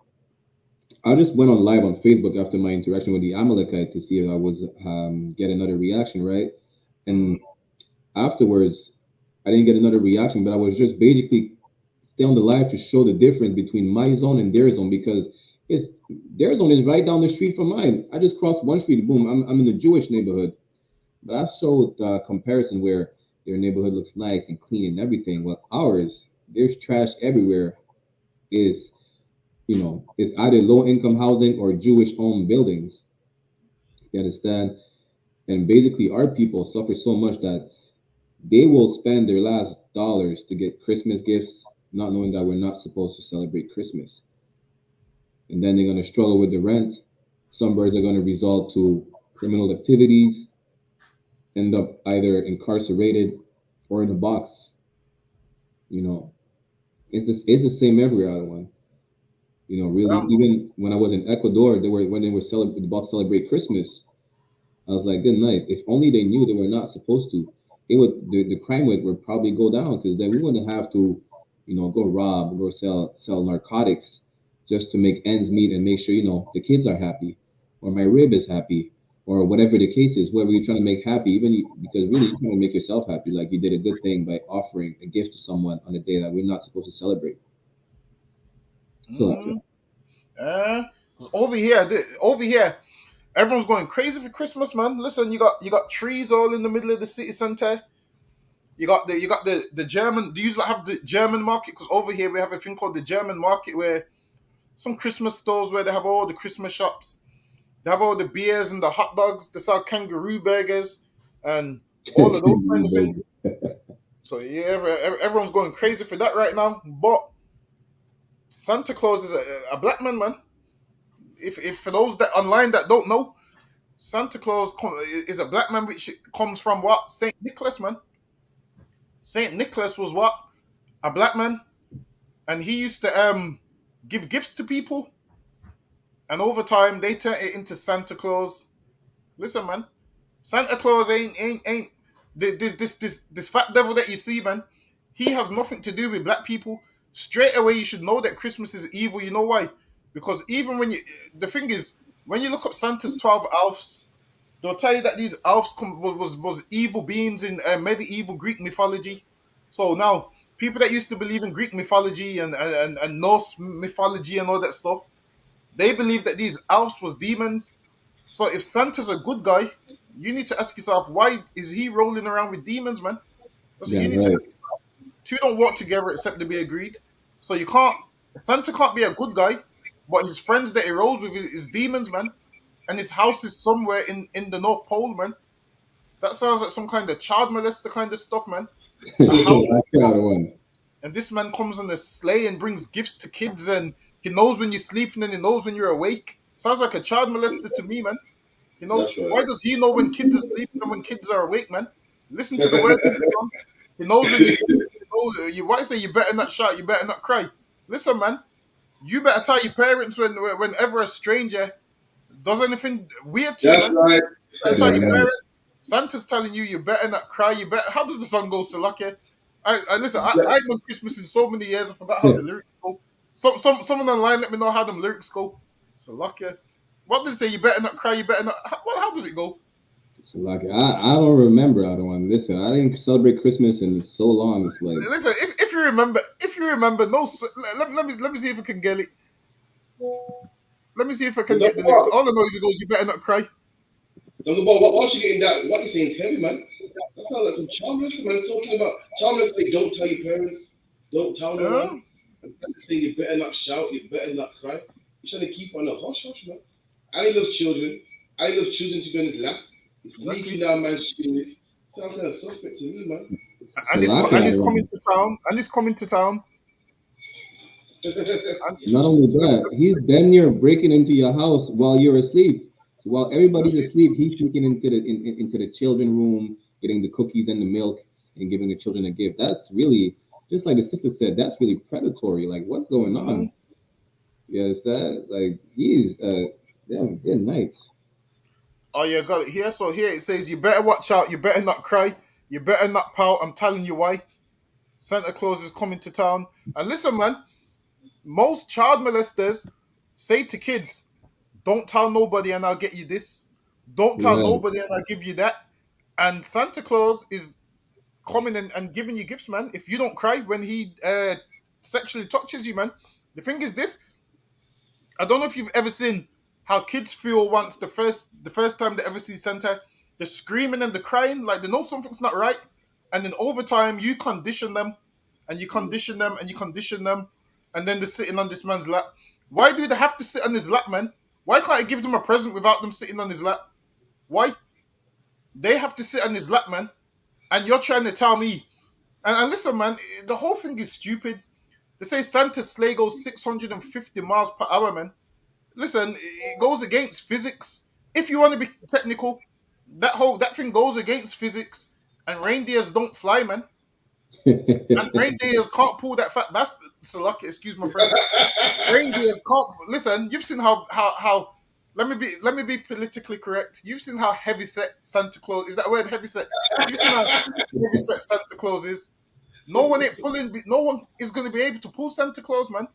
I just went on live on Facebook after my interaction with the Amalekite to see if I was get another reaction, right? And afterwards, I didn't get another reaction, but I was just basically stay on the live to show the difference between my zone and their zone, because their zone is right down the street from mine. I just crossed one street, boom, I'm in the Jewish neighborhood. But I showed the comparison where their neighborhood looks nice and clean and everything. Well, ours, there's trash everywhere. It's either low-income housing or Jewish-owned buildings. You understand? And basically, our people suffer so much that they will spend their last dollars to get Christmas gifts, not knowing that we're not supposed to celebrate Christmas. And then they're going to struggle with the rent. Some birds are going to resort to criminal activities, end up either incarcerated or in a box. You know, it's the same everywhere, other one. You know, really, even when I was in Ecuador, when they were about to celebrate Christmas, I was like, good night. If only they knew they were not supposed to, the crime rate would probably go down, because then we wouldn't have to, go rob, go sell narcotics just to make ends meet and make sure, the kids are happy, or my rib is happy, or whatever the case is, whoever you're trying to make happy, because really you're trying to make yourself happy. Like, you did a good thing by offering a gift to someone on a day that we're not supposed to celebrate. So, over here, everyone's going crazy for Christmas, man. Listen, you got trees all in the middle of the city center. You got the German. Do you usually have the German market? Because over here we have a thing called the German market, where some Christmas stores where they have all the Christmas shops. They have all the beers and the hot dogs. They sell kangaroo burgers and all of those kind of things. So yeah, everyone's going crazy for that right now. But Santa Claus is a black man, man. If for those that online that don't know, Santa Claus is a black man, which comes from what? Saint Nicholas, man. Saint Nicholas was what? A black man, and he used to give gifts to people, and over time they turned it into Santa Claus. Listen, man, Santa Claus ain't this fat devil that you see, man. He has nothing to do with black people. Straight away, you should know that Christmas is evil. You know why? Because even when the thing is, when you look up Santa's 12 elves, they'll tell you that these elves was evil beings in medieval Greek mythology. So now, people that used to believe in Greek mythology and Norse mythology and all that stuff, they believe that these elves was demons. So if Santa's a good guy, you need to ask yourself, why is he rolling around with demons, man? That's what you need to. Two don't work together except to be agreed. So you can't. Santa can't be a good guy, but his friends that he rolls with is demons, man. And his house is somewhere in the North Pole, man. That sounds like some kind of child molester kind of stuff, man. And this man comes on a sleigh and brings gifts to kids, and he knows when you're sleeping and he knows when you're awake. Sounds like a child molester to me, man. He knows. Why does he know when kids are sleeping and when kids are awake, man? Listen to the words in the song. He knows when you sleep. Why say you better not shout, you better not cry? Listen, man. You better tell your parents whenever a stranger does anything weird to you, man. Right. You better tell your parents. Santa's telling you better not cry. You better. How does the song go, Salake? Listen. I've done Christmas in so many years. I forgot how the lyrics go. Someone online let me know how them lyrics go. Salake. What does it say? You better not cry. You better not. How does it go? Salake. I don't remember. I don't want to listen. I didn't celebrate Christmas in so long. It's like listen. If you remember, no. Let me see if I can get it. Let me see if I can get the lyrics. All I know is it goes, "You better not cry." What's you getting that? What you saying is heavy, man. That sounds like some child molester, man. Talking about child molester say, don't tell your parents, don't tell no one. Instead of saying you better not shout, you better not cry. You're trying to keep on the hush, man. And he loves children. And he loves children to be on his lap. He's sneaking down man's children. Sounds kind of suspect to me, man. And he's coming to town. And he's coming to town. Not only that, he's damn near breaking into your house while you're asleep. So while everybody's asleep, he's sneaking into the children room, getting the cookies and the milk, and giving the children a gift. That's really, just like the sister said, that's really predatory. Like, what's going on? Yes, that like he's they're nice. Oh yeah, got it here. So here it says, you better watch out. You better not cry. You better not pout. I'm telling you why. Santa Claus is coming to town. And listen, man. Most child molesters say to kids, don't tell nobody and I'll get you this. Don't tell nobody and I'll give you that. And Santa Claus is coming and giving you gifts, man. If you don't cry when he sexually touches you, man. The thing is this. I don't know if you've ever seen how kids feel once the first time they ever see Santa. They're screaming and they're crying, like they know something's not right. And then over time, you condition them and you condition them and you condition them. And then they're sitting on this man's lap. Why do they have to sit on his lap, man? Why can't I give them a present without them sitting on his lap? Why? They have to sit on his lap, man. And you're trying to tell me. And listen, man, the whole thing is stupid. They say Santa's sleigh goes 650 miles per hour, man. Listen, it goes against physics. If you want to be technical, that thing goes against physics. And reindeers don't fly, man. And reindeers can't pull that fat bastard. So lucky, excuse my friend. Reindeers can't. Listen, you've seen how. Let me be politically correct. You've seen how heavy set Santa Claus is. That word heavy set. You've seen how heavy set Santa Claus is. No one is going to be able to pull Santa Claus, man.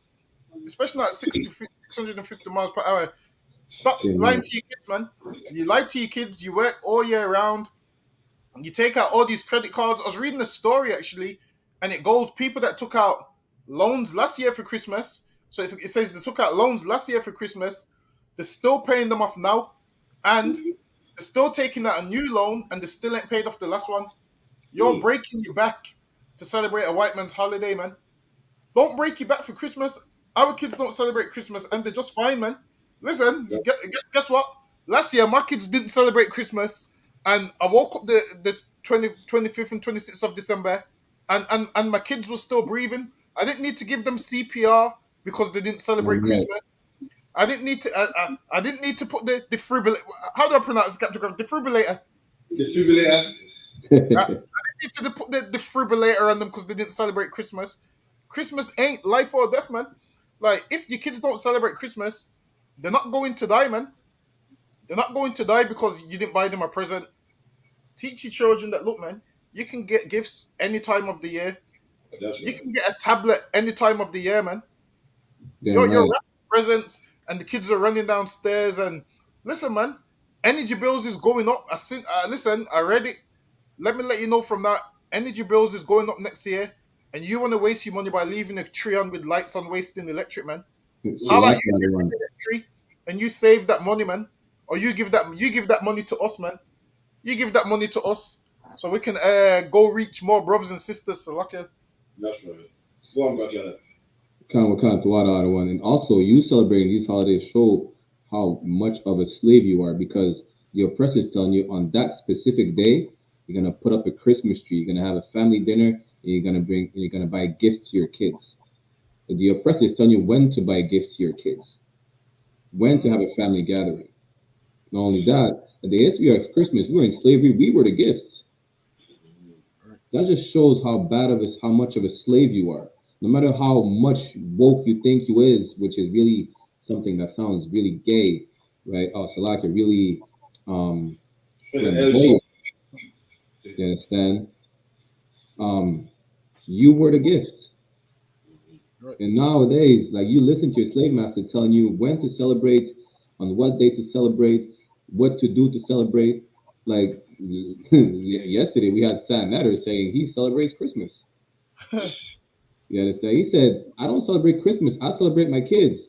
Especially at 650 miles per hour. Stop lying to your kids, man. You lie to your kids. You work all year round. You take out all these credit cards. I was reading a story actually, and it goes people that took out loans last year for Christmas. So it says they took out loans last year for Christmas. They're still paying them off now, and they're still taking out a new loan, and they still ain't paid off the last one. You're breaking your back to celebrate a white man's holiday, man. Don't break your back for Christmas. Our kids don't celebrate Christmas, and they're just fine, man. Listen, guess what? Last year, my kids didn't celebrate Christmas. And I woke up the 25th and 26th of December, and my kids were still breathing. I didn't need to give them CPR because they didn't celebrate Christmas. I didn't need to. I didn't need to put the defibrillator. How do I pronounce it, Captain Crunch? Defibrillator. Defibrillator. I didn't need to put the defibrillator on them because they didn't celebrate Christmas. Christmas ain't life or death, man. Like, if your kids don't celebrate Christmas, they're not going to die, man. They're not going to die because you didn't buy them a present. Teach your children that, look, man, you can get gifts any time of the year. You can get a tablet any time of the year, man. You're wrapping presents and the kids are running downstairs. And listen, man, energy bills is going up. Listen, I read it. Let me let you know from that. Energy bills is going up next year. And you want to waste your money by leaving a tree on with lights on, wasting electric, man. How about you get rid of the tree and you save that money, man? Or you give that money to us, man. You give that money to us so we can go reach more brothers and sisters. So like that's right. Go on, brother. And also, you celebrating these holidays show how much of a slave you are, because the oppressor is telling you on that specific day you're gonna put up a Christmas tree, you're gonna have a family dinner, and you're gonna buy gifts to your kids. The oppressor is telling you when to buy gifts to your kids, when to have a family gathering. Not only that, at the history of Christmas, we were in slavery. We were the gifts. That just shows how much of a slave you are. No matter how much woke you think you is, which is really something that sounds really gay, right? Oh, Salaka, really, you understand? You were the gift. And nowadays, like, you listen to your slave master telling you when to celebrate, on what day to celebrate, what to do to celebrate. Like yesterday, we had Sam Matter saying he celebrates Christmas. You understand? He said, "I don't celebrate Christmas. I celebrate my kids."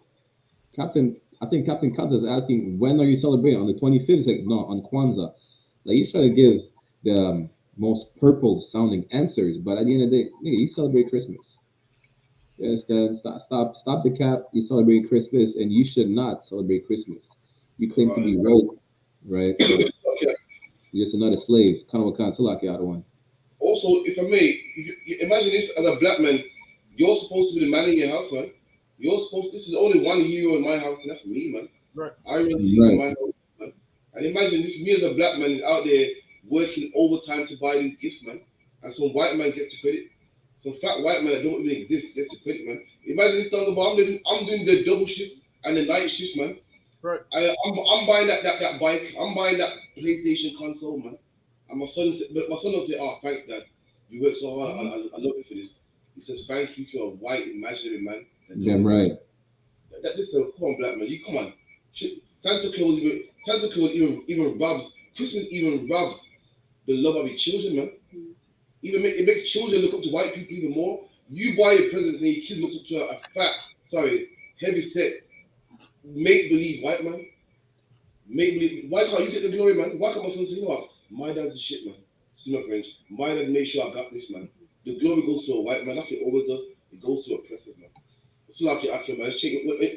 I think Captain Kaza is asking, when are you celebrating? On the 25th? It's like, no, on Kwanzaa. Like, he's trying to give the most purple sounding answers, but at the end of the day, nigga, you celebrate Christmas. You understand? Stop the cap. You celebrate Christmas, and you should not celebrate Christmas. You claim to be woke, right? You're just another slave. Kind of a Salaki out of one. Also, if I may, imagine this as a black man, you're supposed to be the man in your house, man. This is only one hero in my house, and that's me, man. Right. I run things in my house, man. And imagine this, me as a black man is out there working overtime to buy these gifts, man. And some white man gets the credit. Some fat white man that don't even exist gets the credit, man. Imagine this down the bar, I'm doing the double shift and the night shift, man. Right. I'm buying that bike. I'm buying that PlayStation console, man. And my son will say, "Oh, thanks, Dad. You work so hard. I love you for this." He says, "Thank you to a white imaginary man." Damn right. Listen, come on, black man. You come on. Shit. Santa Claus even robs. Christmas even robs the love of your children, man. It makes children look up to white people even more. You buy a present and your kid looks up to a heavy set, make believe white man. Make believe. Why can't you get the glory, man? Why can't my son say, you know what? My dad's the shit, man. You know, French. My dad made sure I got this, man. The glory goes to a white man, like it always does. It goes to oppressors, man. It's like you're actually, man.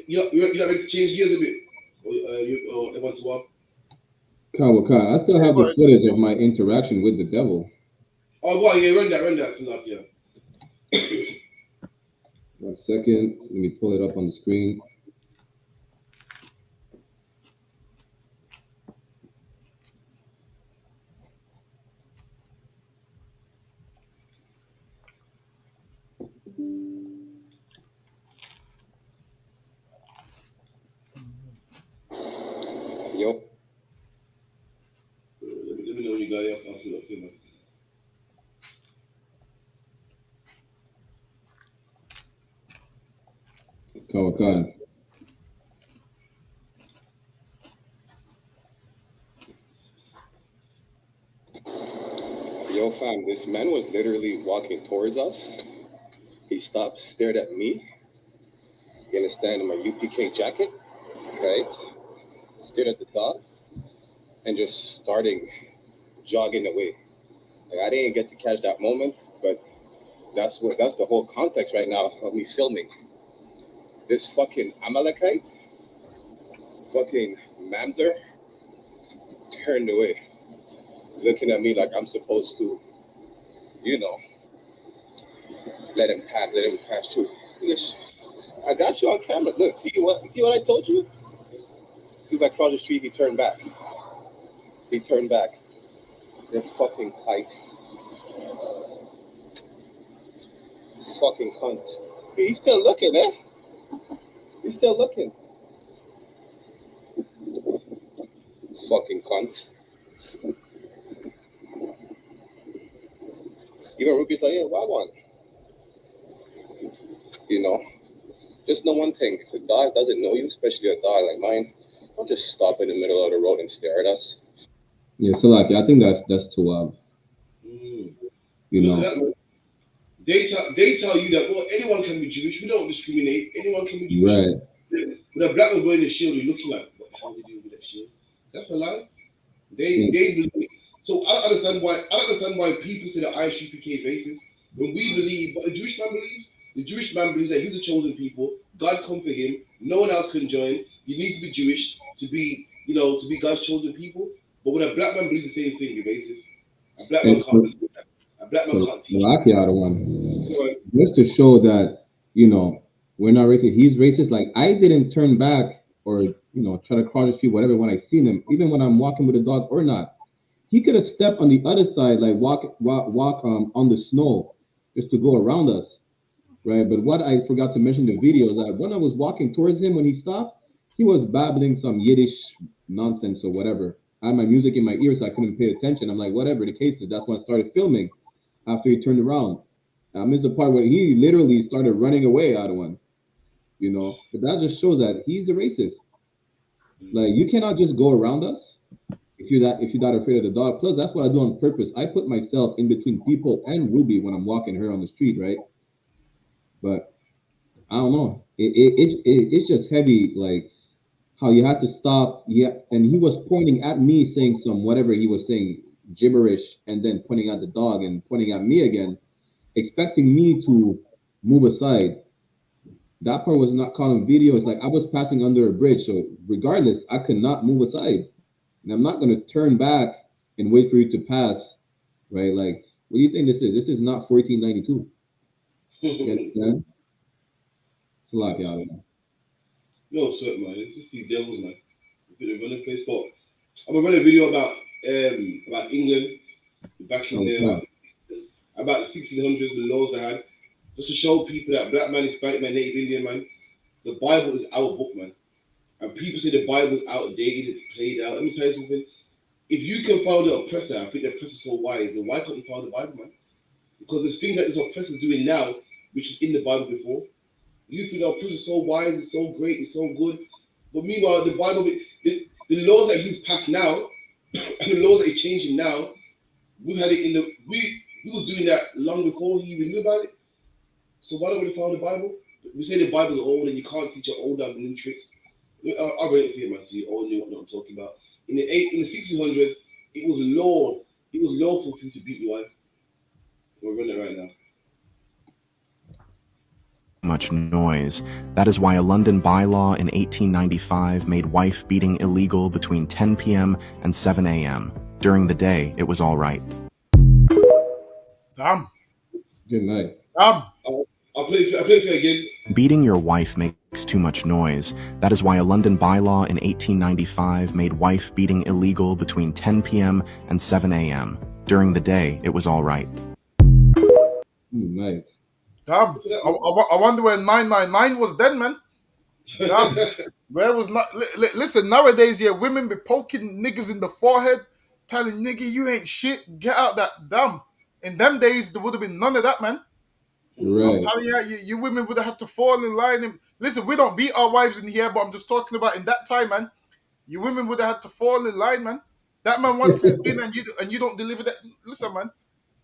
You're not ready to change gears a bit? Or everyone to walk? Khan, I still have the footage of my interaction with the devil. Oh, wow, yeah, run that, so like, yeah. 1 second, let me pull it up on the screen. Yo. Let me know when you got it. I'll feel it, man. Khan. Yo, fam, this man was literally walking towards us. He stopped, stared at me. You understand? In my UPK jacket, right? Stared at the dog, and just starting jogging away. Like, I didn't get to catch that moment, but that's the whole context right now of me filming. This fucking Amalekite, fucking Mamzer, turned away, looking at me like I'm supposed to, you know, let him pass too. Yes, I got you on camera. Look, see what I told you? soon as I crossed the street, he turned back. This fucking kike. Fucking cunt. See, he's still looking, eh? He's still looking. Fucking cunt. Even Ruby's like, yeah, why one? You know, just know one thing. If a dog doesn't know you, especially a dog like mine, don't just stop in the middle of the road and stare at us. Yeah, so like, I think that's too you know. They tell you that, well, anyone can be Jewish. We don't discriminate. Anyone can be Jewish. Right. With a black man wearing a shield, you're looking like, what the hell did you do with that shield? That's a lie. They believe. So I don't understand why people say the I.S.U.P.K basis when we believe what the Jewish man believes. The Jewish man believes that he's a chosen people. God come for him. No one else can join. You need to be Jewish to be, to be God's chosen people. But when a black man believes the same thing, your basis, a black man can't believe that. A black man can't teach. Well, I the one. Just to show that, we're not racist. He's racist. Like, I didn't turn back or, try to cross the street, whatever, when I seen him, even when I'm walking with a dog or not. He could have stepped on the other side, like walk on the snow just to go around us, right? But what I forgot to mention in the video is that when I was walking towards him, when he stopped, he was babbling some Yiddish nonsense or whatever. I had my music in my ears, so I couldn't pay attention. I'm like, whatever the case is, that's when I started filming after he turned around. I missed the part where he literally started running away out of one, But that just shows that he's the racist. Like, you cannot just go around us if you're that afraid of the dog. Plus, that's what I do on purpose. I put myself in between people and Ruby when I'm walking her on the street, right? But I don't know. It's just heavy, like how you had to stop. Yeah, and he was pointing at me, saying some whatever he was saying, gibberish, and then pointing at the dog and pointing at me again, expecting me to move aside. That part was not caught on video. It's like I was passing under a bridge, so regardless, I could not move aside. And I'm not going to turn back and wait for you to pass, right? Like, what do you think this is? This is not 1492. You understand? It's a lot, y'all. No sweat, man. It's just these devils, man. They run a place, but I'm gonna run a video about England back in there, about the 1600s, the laws they had, just to show people that black man, Hispanic man, Native Indian man, the Bible is our book, man. And people say the Bible is outdated, it's played out. Let me tell you something. If you can follow the oppressor, I think the oppressor's so wise, then why can't you follow the Bible, man? Because there's things that this oppressor's doing now, which was in the Bible before. You think the oppressor's so wise, it's so great, it's so good. But meanwhile, the Bible, the laws that he's passed now, and the laws that he's changing now, we had it we was doing that long before he even knew about it. So why don't we follow the Bible? We say the Bible is old and you can't teach an old dog new tricks. I'll read it for you, man, so you all know what I'm talking about. In the 1600s, it was lawful for you to beat your wife. We're running it right now. Much noise. That is why a London bylaw in 1895 made wife beating illegal between 10 p.m. and 7 a.m. During the day, it was all right. Damn. Good night. Damn. I'll play it for you again. Beating your wife makes too much noise. That is why a London bylaw in 1895 made wife beating illegal between 10 p.m. and 7 a.m. During the day, it was all right. Nice. Damn. I wonder where 999 was then, man. Damn. Where was not? Listen, nowadays, yeah, women be poking niggas in the forehead, telling nigga you ain't shit. Get out that. Damn. In them days, there would have been none of that, man. Right. I'm telling you women would have had to fall in line. And listen, we don't beat our wives in here, but I'm just talking about in that time, man. You women would have had to fall in line, man. That man wants his dinner and you don't deliver that. Listen, man,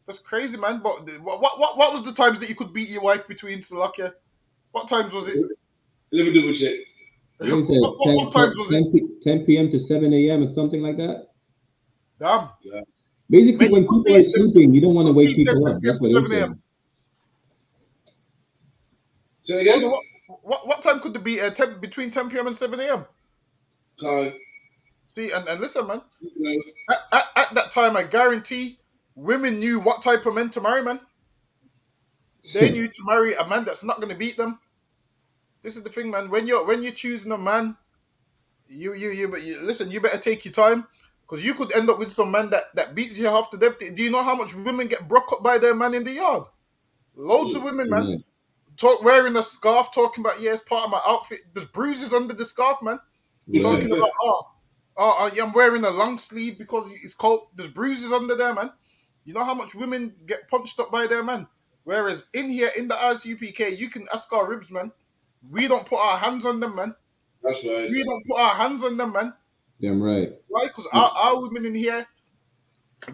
that's crazy, man. But what was the times that you could beat your wife between Slovakia? What times was it? Let me double check. What times was it? 10 p.m. to 7 a.m. or something like that. Damn. Yeah. Basically, when people are sleeping, you don't want to wake people up. That's what they're saying. Say again? What time could it be? Between 10 p.m. and 7 a.m. See, and listen, man. At that time, I guarantee women knew what type of men to marry, man. They knew to marry a man that's not going to beat them. This is the thing, man. When you're choosing a man, But listen. You better take your time, because you could end up with some man that beats you half to death. Do you know how much women get broke up by their man in the yard? Loads of women, man. Wearing a scarf, talking about, yeah, it's part of my outfit. There's bruises under the scarf, man. Talking about, yeah, I'm wearing a long sleeve because it's cold. There's bruises under there, man. You know how much women get punched up by their man? Whereas in here, in the I.S.U.P.K, you can ask our ribs, man. We don't put our hands on them, man. That's right. We don't put our hands on them, man. Damn right. Why? Because our women in here,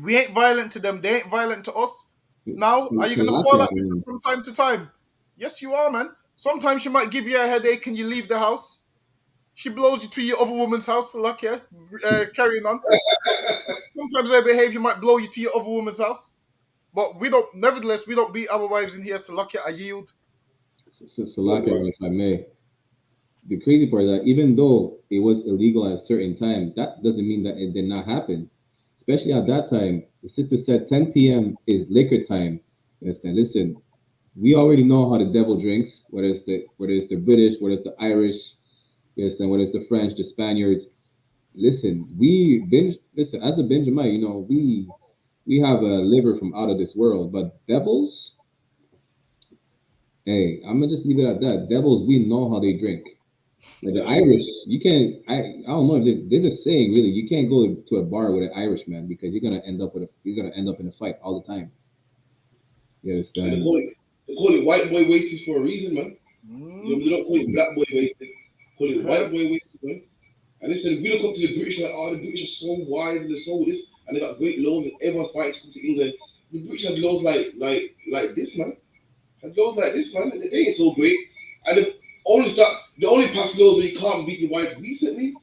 we ain't violent to them. They ain't violent to us. Now, are you going to fall out with them from time to time? Yes, you are, man. Sometimes she might give you a headache and you leave the house. She blows you to your other woman's house, luck, yeah? Carrying on. Sometimes her behavior might blow you to your other woman's house. But nevertheless, we don't beat our wives in here, so luck, I yield. Salaka, if I may. The crazy part is that even though it was illegal at a certain time, that doesn't mean that it did not happen. Especially at that time, the sister said 10 p.m. is liquor time. Listen, we already know how the devil drinks, whether it's the British, whether it's the Irish, whether it's the French, the Spaniards. Listen, as a Benjamin, we have a liver from out of this world, but devils, hey, I'm gonna just leave it at that. Devils, we know how they drink. Like the Irish, you can't. I don't know. There's a saying, really. You can't go to a bar with an Irishman because you're gonna end up in a fight all the time. You understand? They call it white boy wasted for a reason, man. They don't call it black boy wasted. Call it white boy wasted, man. And listen, if we look up to the British, like, the British are so wise and they're so this, and they got great laws, and everyone's fighting to come to England. The British had laws like this, man. Had laws like this, man. They ain't so great. And the only past laws where you can't beat your wife recently,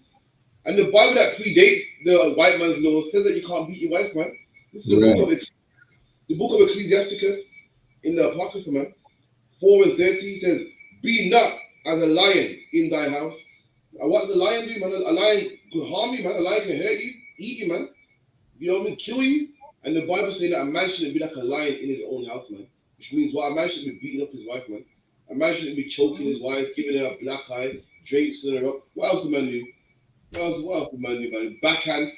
and the Bible that predates the white man's laws says that you can't beat your wife, man. This is the book of Ecclesiasticus in the Apocrypha, man. 4:30 says, "Be not as a lion in thy house." And what's the lion do, man? A lion could harm you, man. A lion can hurt you, eat you, man. You know what I mean? Kill you. And the Bible says that a man shouldn't be like a lion in his own house, man. Which means what? A man shouldn't be beating up his wife, man. A man shouldn't be choking his wife, giving her a black eye, drapes in her up. What else do man do? What else do man do, man? Backhand.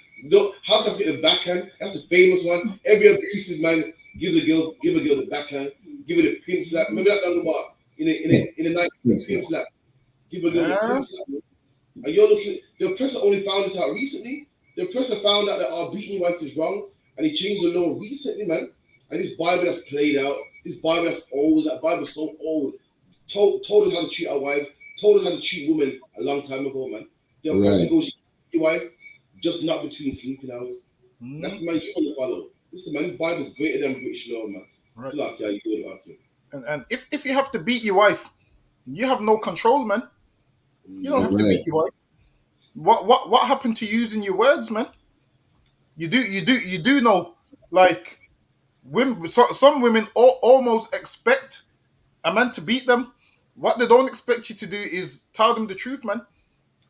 How can I forget a backhand? That's a famous one. Every abusive man give a girl the backhand, give it a pin slap. Remember that down the bar in the night, pin slap. Give a girl a pin slap. And you're looking. The oppressor only found this out recently. The oppressor found out that beating your wife is wrong, and he changed the law recently, man. And this Bible that's played out, this Bible that's old, that Bible's so old, told us how to treat our wives, told us how to treat women a long time ago, man. The oppressor goes, your wife, just not between sleeping hours. That's the man you want to follow. Listen, man, this Bible's greater than British law, man. Right. Like, yeah, you do it like you. And if you have to beat your wife, you have no control, man. You don't have to beat your wife. What happened to using your words, man? You do know, like, women. Some women almost expect a man to beat them. What they don't expect you to do is tell them the truth, man.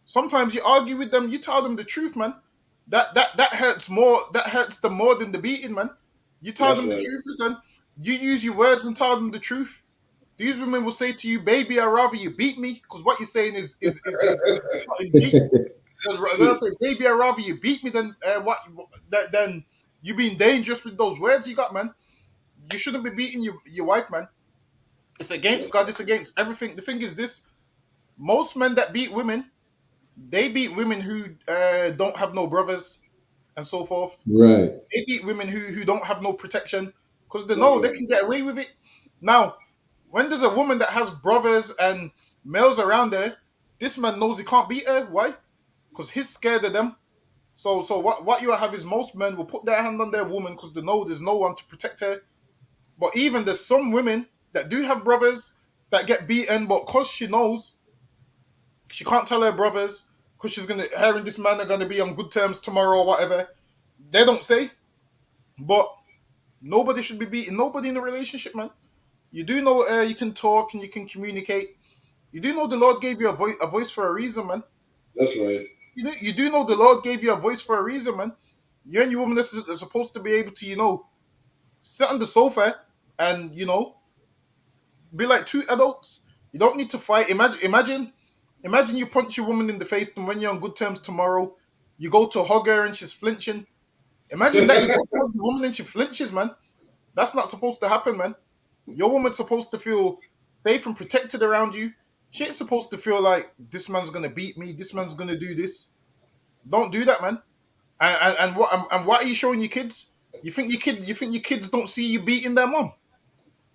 Sometimes you argue with them, you tell them the truth, man. That hurts more. That hurts them more than the beating, man. You tell them the truth. Listen, you use your words and tell them the truth. These women will say to you, "Baby, I'd rather you beat me," because what you're saying is deep. They'll say, "Baby, I'd rather you beat me than than you being dangerous with those words you got, man." You shouldn't be beating your wife, man. It's against God. It's against everything. The thing is this: most men that beat women, they beat women who don't have no brothers and so forth. Right. They beat women who don't have no protection because they know they can get away with it. Now, when there's a woman that has brothers and males around her, this man knows he can't beat her. Why? Because he's scared of them. So what you have is most men will put their hand on their woman because they know there's no one to protect her. But even there's some women that do have brothers that get beaten, but because she knows she can't tell her brothers because her and this man are gonna be on good terms tomorrow or whatever. They don't say. But nobody should be beating nobody in a relationship, man. You do know you can talk and you can communicate. You do know the Lord gave you a voice for a reason, man. That's right. You do know the Lord gave you a voice for a reason, man. You and your woman are supposed to be able to, sit on the sofa and, be like two adults. You don't need to fight. Imagine Imagine you punch a woman in the face, and when you're on good terms tomorrow, you go to hug her and she's flinching. Imagine that you go to hug the woman and she flinches, man. That's not supposed to happen, man. Your woman's supposed to feel safe and protected around you. She ain't supposed to feel like this man's gonna beat me, this man's gonna do this. Don't do that, man. And what are you showing your kids? You think your kids don't see you beating their mom?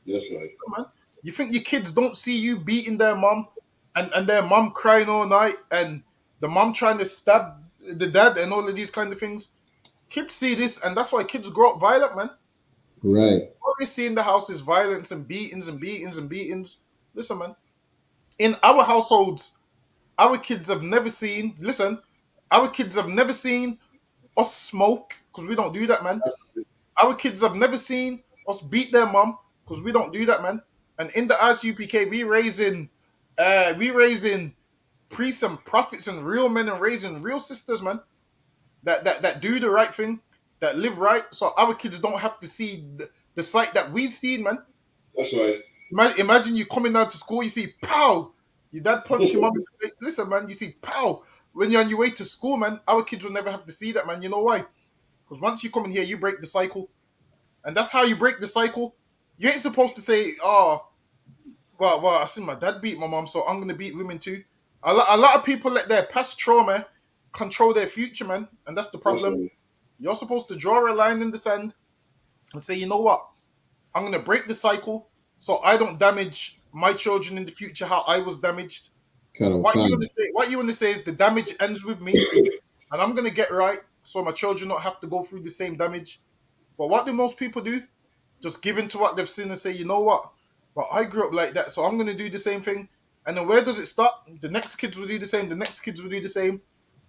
That's right. Man. You think your kids don't see you beating their mom and their mom crying all night and the mom trying to stab the dad and all of these kind of things? Kids see this, and that's why kids grow up violent, man. Right. What they see in the house is violence and beatings and beatings and beatings. Listen, man. In our households, our kids have never seen. Listen, our kids have never seen us smoke because we don't do that, man. Our kids have never seen us beat their mom because we don't do that, man. And in the I.S.U.P.K, we raising priests and prophets and real men and raising real sisters, man. That do the right thing, that live right, so our kids don't have to see the sight that we've seen, man. That's right. Imagine you coming out to school, you see, pow, your dad punch your mom in the face. Listen, man, you see, pow. When you're on your way to school, man, our kids will never have to see that, man. You know why? Because once you come in here, you break the cycle. And that's how you break the cycle. You ain't supposed to say, oh, well, I seen my dad beat my mom, so I'm going to beat women too. A lot of people let their past trauma control their future, man. And that's the problem. You're supposed to draw a line in the sand and say, you know what? I'm going to break the cycle so I don't damage my children in the future how I was damaged. What you want to say is the damage ends with me, and I'm going to get right so my children don't have to go through the same damage. But what do most people do? Just give in to what they've seen and say, you know what? Well, I grew up like that, so I'm going to do the same thing. And then where does it stop? The next kids will do the same. The next kids will do the same.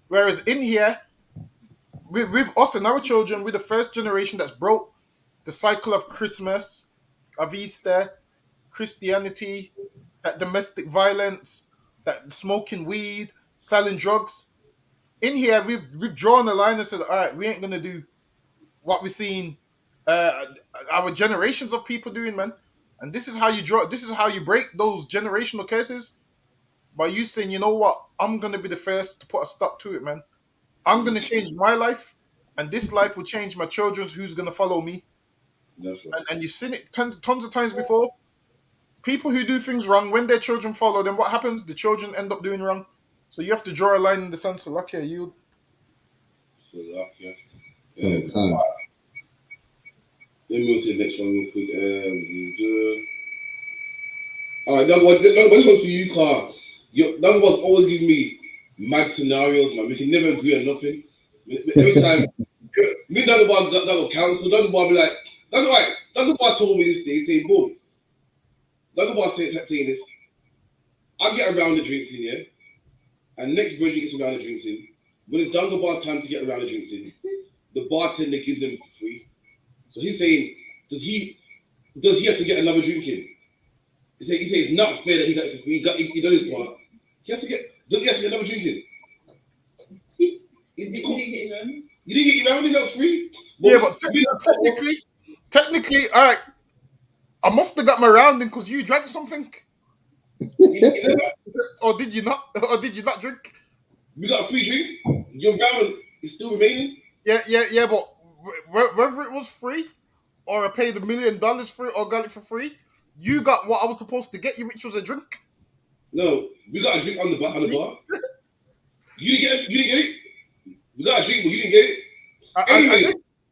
Whereas in here, with us and our children, we're the first generation that's broke the cycle of Christmas, of Easter, Christianity, that domestic violence, that smoking weed, selling drugs. In here, we've drawn a line and said, all right, we ain't going to do what we've seen our generations of people doing, man. And this is how you break those generational curses by you saying, you know what, I'm gonna be the first to put a stop to it, man. I'm gonna change my life, and this life will change my children's who's gonna follow me. That's right. And you've seen it tons of times before. People who do things wrong, when their children follow them, what happens? The children end up doing wrong. So you have to draw a line in the sand. So lucky you. Let me move to the next one real quick. All right, this one's for you, Carl. That was always giving me mad scenarios, man. We can never agree on nothing. Every time, me and that will counsel. That will be like, that told me this day. He say, boom. That saying this. I get around the drinks in here, and next brother gets around the drinks in. When it's done the bar time to get around the drinks in, the bartender gives them for free. So he's saying, does he have to get another drink in? He says it's not fair that he got it for free. He done his part. Does he have to get another drink in? You didn't get your round, you got free? Yeah, but technically, all right. I must have got my rounding because you drank something. Or did you not? Or did you not drink? We got a free drink. Your round is still remaining. Yeah. But whether it was free or I paid $1 million for it or got it for free, you got what I was supposed to get you, which was a drink. No, we got a drink on the bar. You didn't get it. We got a drink, but you didn't get it.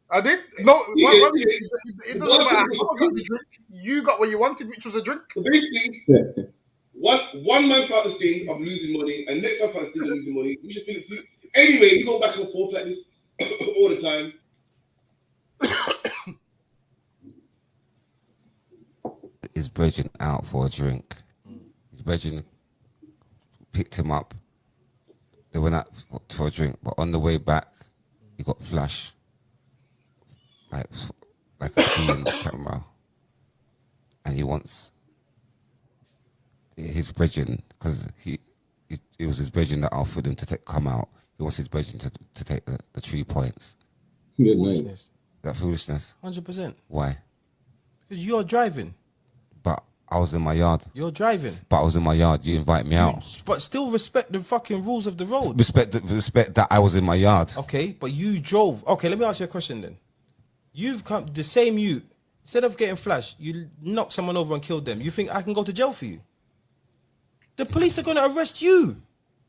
I did. No, it doesn't matter how I got the drink. You got what you wanted, which was a drink. So basically, one man felt this thing of losing money, and next man felt this thing of losing money. You should feel it too. Anyway, we go back and forth like this all the time. His brethren out for a drink. His brethren picked him up. They went out for a drink, but on the way back, he got flash. Like a screen in the camera. And he wants his brethren, because it was his brethren that offered him to come out. He wants his brethren to take the 3 points. Foolishness. That foolishness. 100%. Why? Because you're driving. But I was in my yard. You're driving. But I was in my yard. You invite me out. But still respect the fucking rules of the road. Respect that I was in my yard. Okay, but you drove. Okay, let me ask you a question then. You've come the same you. Instead of getting flashed, you knock someone over and kill them. You think I can go to jail for you? The police are going to arrest you.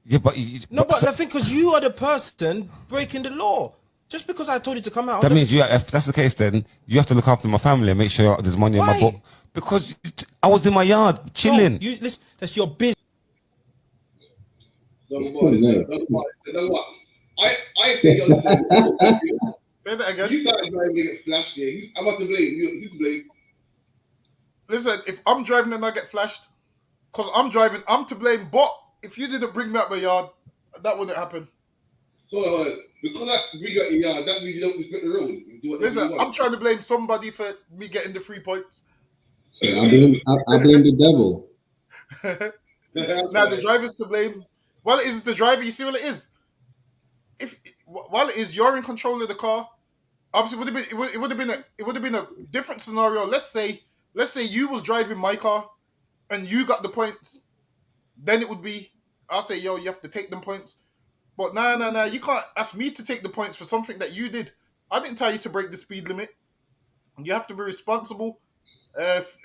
Yeah, but I think because you are the person breaking the law. Just because I told you to come out. That means if that's the case, then you have to look after my family and make sure there's money in my book. Because I was in my yard chilling. No, listen, that's your business. I say, yo, listen. Say that again. You started driving to get flashed here. I'm about to blame. Who's to blame? Listen, if I'm driving and I get flashed, because I'm driving, I'm to blame. But if you didn't bring me out my yard, that wouldn't happen. So, because I bring you out your yard, that means you don't respect the road. Listen, I'm trying to blame somebody for me getting the 3 points. I blame the devil. Now the driver's to blame. Well, it is the driver. You see what it is. While it is you're in control of the car, obviously it would have been a different scenario. Let's say you was driving my car, and you got the points. Then it would be, I'll say, yo, you have to take them points. But nah, you can't ask me to take the points for something that you did. I didn't tell you to break the speed limit. You have to be responsible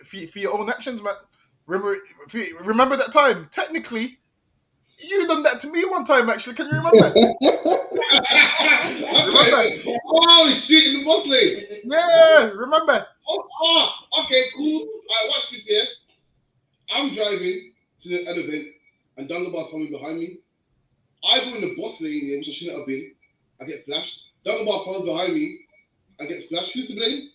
for your own actions, man. Remember that time? Technically, you done that to me one time, actually. Can you remember? Remember? Oh, shit, in the bus lane. Yeah, remember? Okay, cool. All right, watch this here. I'm driving to an event, and Dungabar's coming behind me. I go in the bus lane here, which I shouldn't have been. I get flashed. Dungabar comes behind me and gets flashed. Who's to blame?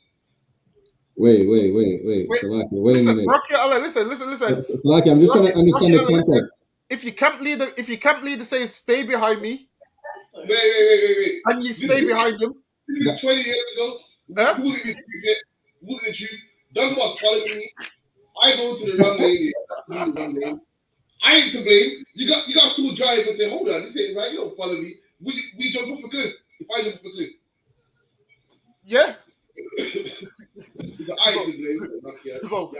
Wait. Salaki, wait a minute. Rocky, listen. Salaki, I'm just trying to understand the context. If your camp leader says stay behind me, wait, and you stay behind him. This is 20 years ago. Who was in the truth? Dungabar's following me. I go to the wrong lane. I ain't to blame. You got to still drive and say, hold on, this ain't right. You don't follow me. We jump off a cliff. If I jump off a cliff. Yeah. It's I to blame. So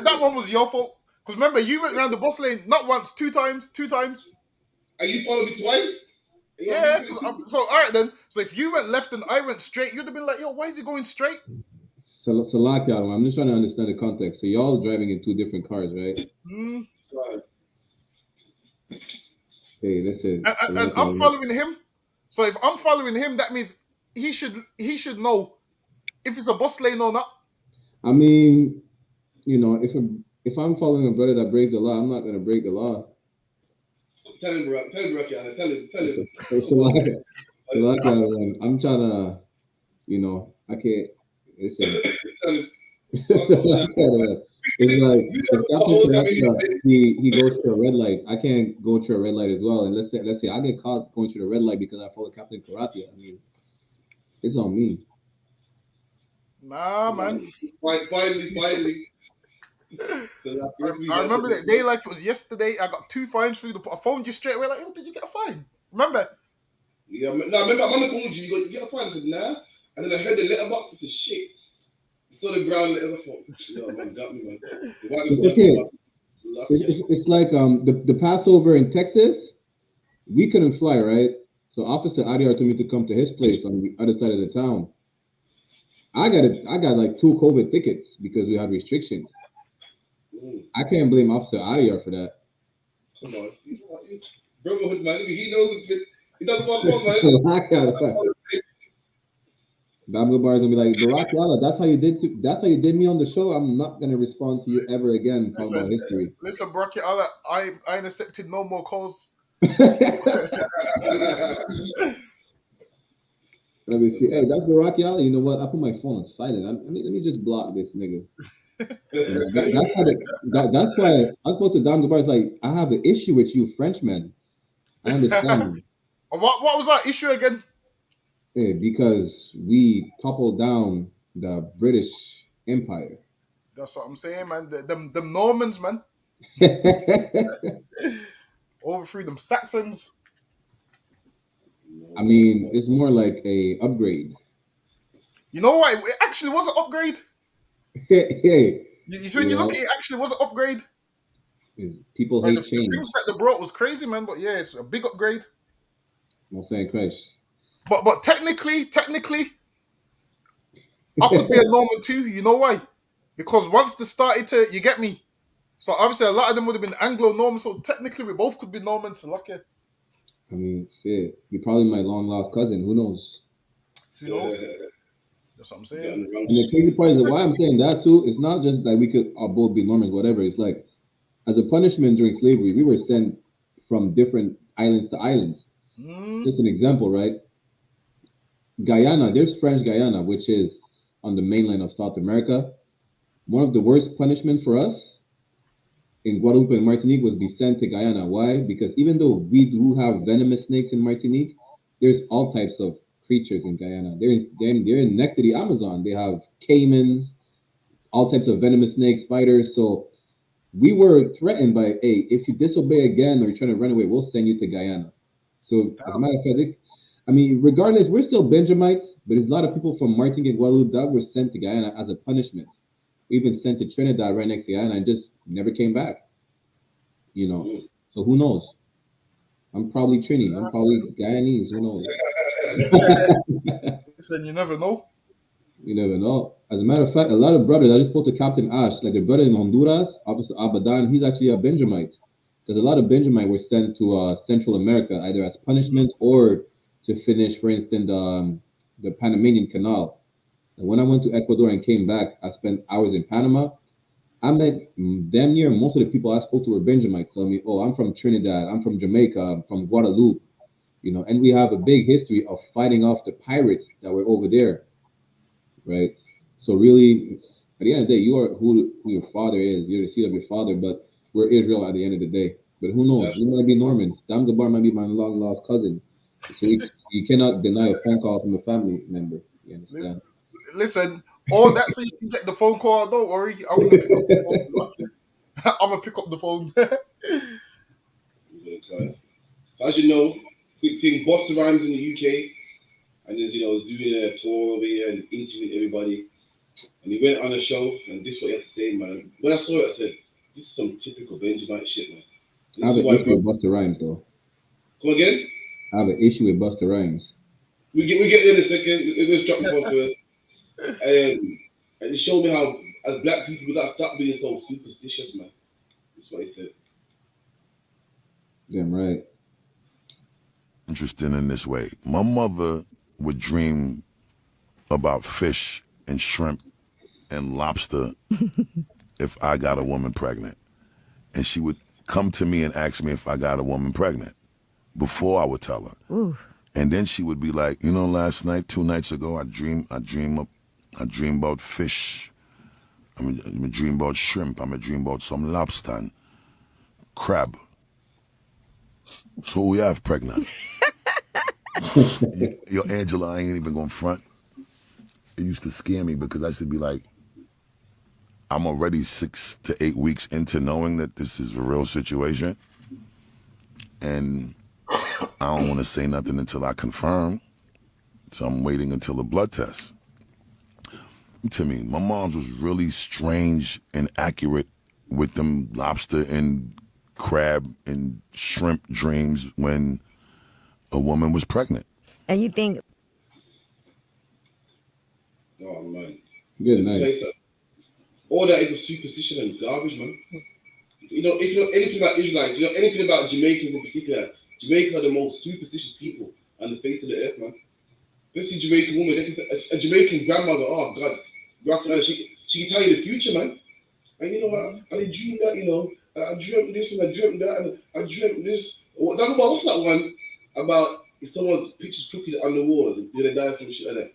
that one was your fault. Because remember, you went around the bus lane not once, two times. And you followed me twice? Yeah. So all right then. So if you went left and I went straight, you'd have been like, yo, why is he going straight? Salaki, I'm just trying to understand the context. So y'all driving in two different cars, right? Right. Hey, listen. And I'm following him. So if I'm following him, that means he should know if it's a bus lane or not. I mean, if I'm following a brother that breaks the law, I'm not going to break the law. Tell him. I'm trying to, I can't. Listen. It's like he goes to a red light. I can't go to a red light as well. And let's say I get caught going to the red light because I follow Captain Karate. I mean, it's on me. Nah, man. Finally. I remember that day like it was yesterday. I got 2 fines through I phoned you straight away like, oh, did you get a fine? Remember? Yeah, no, remember I'm on the phone with you get a fine? I said, nah. And then I heard the letterbox. I said, shit. Saw the brown letters. I thought, yo, man, got me, man. It's like the Passover in Texas. We couldn't fly, right? So Officer Adiar told me to come to his place on the other side of the town. I got like 2 COVID tickets because we had restrictions. I can't blame Officer Adiar for that. Come on, brotherhood, man. He knows it. He doesn't want to, man. Babla Bar is gonna be like, Barack Yalla, that's how you did me on the show. I'm not gonna respond to you ever again. Talk about history. Listen, Barack Yalla, I ain't accepted no more calls. Let me see. Hey, that's Barack Yalla. You know what? I put my phone on silent. Let me just block this nigga. That's why I spoke to Don Gabar. It's like, I have an issue with you, Frenchmen. I understand. What was that issue again? Yeah, because we toppled down the British Empire. That's what I'm saying, man. Them Normans, man. Overthrew them Saxons. I mean, it's more like a upgrade. You know what? It actually was an upgrade. Hey, So when you look at it, actually was an upgrade. People Like hate the change. things that they brought was crazy, man. But yeah, it's a big upgrade. I'm saying, Craig. But technically, I could be a Norman too. You know why? Because once they started to, you get me. So obviously, a lot of them would have been Anglo-Norman. So technically, we both could be Normans. So lucky. I mean, shit. You're probably my long lost cousin. Who knows? Who knows? That's what I'm saying. And the crazy part is that why I'm saying that too, it's not just that we could all both be Normans, whatever. It's like, as a punishment during slavery, we were sent from different islands to islands. Just an example, right? Guyana, there's French Guyana, which is on the mainland of South America. One of the worst punishment for us in Guadeloupe and Martinique was be sent to Guyana. Why? Because even though we do have venomous snakes in Martinique, there's all types of creatures in Guyana. They're next to the Amazon. They have caimans, all types of venomous snakes, spiders. So we were threatened by, hey, if you disobey again or you're trying to run away, we'll send you to Guyana. So as a matter of fact, I mean, regardless, we're still Benjamites, but there's a lot of people from Martinique and Guadeloupe that were sent to Guyana as a punishment. We've been sent to Trinidad right next to Guyana and just never came back. You know, so who knows? I'm probably Trini. I'm probably Guyanese. Who knows? Listen, you never know. You never know. As a matter of fact, a lot of brothers, I just spoke to Captain Ash, like the brother in Honduras, Officer Abadan, he's actually a Benjamite. Because a lot of Benjamite were sent to Central America, either as punishment or to finish, for instance, the Panamanian Canal. And when I went to Ecuador and came back, I spent hours in Panama. I met damn near most of the people I spoke to were Benjamites. So I mean, oh, I'm from Trinidad, I'm from Jamaica, I'm from Guadeloupe, you know, and we have a big history of fighting off the pirates that were over there, right? So really, at the end of the day, you are who your father is. You're the seed of your father, but we're Israel at the end of the day. But who knows? We might be Normans. Dam Gabar might be my long lost cousin. So you cannot deny a phone call from a family member. You understand? Listen, all that so you can get the phone call. Don't worry, I'm gonna pick up the phone. I'm gonna pick up the phone. So as you know, quick thing, Busta Rhymes in the UK, and there's doing a tour over here and interviewing everybody. And he went on a show, and this is what he had to say, man. When I saw it, I said, "This is some typical Benjamite shit, man." I have an issue with Busta Rhymes, though. Come again? I have an issue with Busta Rhymes. We get there in a second. Let's drop the phone first. And he showed me how, as black people, we got to stop being so superstitious, man. That's what he said. Damn right. Interesting in this way. My mother would dream about fish and shrimp and lobster if I got a woman pregnant. And she would come to me and ask me if I got a woman pregnant before I would tell her. Ooh. And then she would be like, last night, 2 nights ago, I dream about fish. I'm a dream about shrimp. I'm a dream about some lobster and crab. So we have pregnant. Yo, Angela, I ain't even gonna front. It used to scare me because I used to be like, I'm already 6 to 8 weeks into knowing that this is a real situation. And I don't want to say nothing until I confirm. So I'm waiting until the blood test. To me, my mom's was really strange and accurate with them lobster and crab and shrimp dreams when a woman was pregnant. And you think... Oh, man. Good night. All that is superstition and garbage, man. If you know anything about Israelites, anything about Jamaicans in particular, Jamaicans are the most superstitious people on the face of the earth, man. Especially Jamaican woman, a Jamaican grandmother, oh God, she can tell you the future, man. And you know what? I dreamed that, I dreamt this and I dreamt that and I dreamt this. What's that one about if someone's picture's crooked on the wall, did they die from shit like that?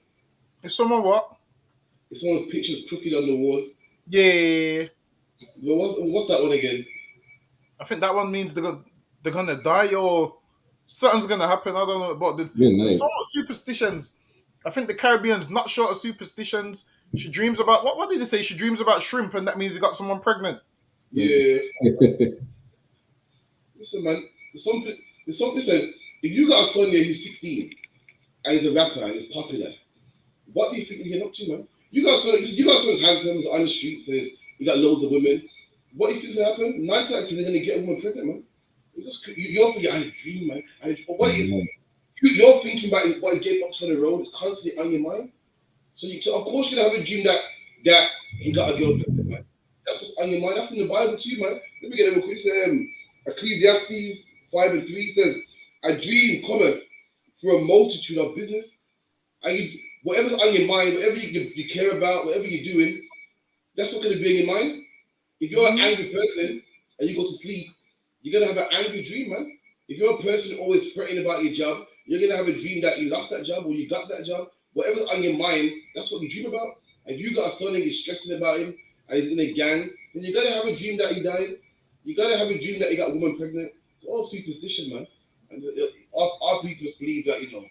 If someone what? If someone's picture's crooked on the wall. Yeah. What's that one again? I think that one means they're gonna die or something's gonna happen. I don't know, but there's so much superstitions. I think the Caribbean's not short of superstitions. She dreams about what did they say? She dreams about shrimp, and that means he got someone pregnant. Yeah. Listen, man. Listen, if you got a son here who's 16 and he's a rapper and he's popular, what do you think he's getting up to, man? You got someone who's handsome, who's on the streets, and You got loads of women. What do you think's gonna happen? 9 times they're gonna get a woman pregnant, man. You're thinking, I had a dream, man. What it is, you're thinking about what it gave up on the road is constantly on your mind. So of course you're gonna have a dream that he got a girl pregnant, man. That's what's on your mind. That's in the Bible too, man. Let me get it real quick. Ecclesiastes 5:3 says, "A dream cometh through a multitude of business." And whatever's on your mind, whatever you care about, whatever you're doing, that's what's gonna be in your mind. If you're an angry person and you go to sleep, you're gonna have an angry dream, man. If you're a person always fretting about your job, you're gonna have a dream that you lost that job or you got that job. Whatever's on your mind, that's what you dream about. If you got a son and you're stressing about him and he's in a gang, then you're gonna have a dream that he died. You're gonna have a dream that he got a woman pregnant. It's all superstition, man. And our people believe that, you know,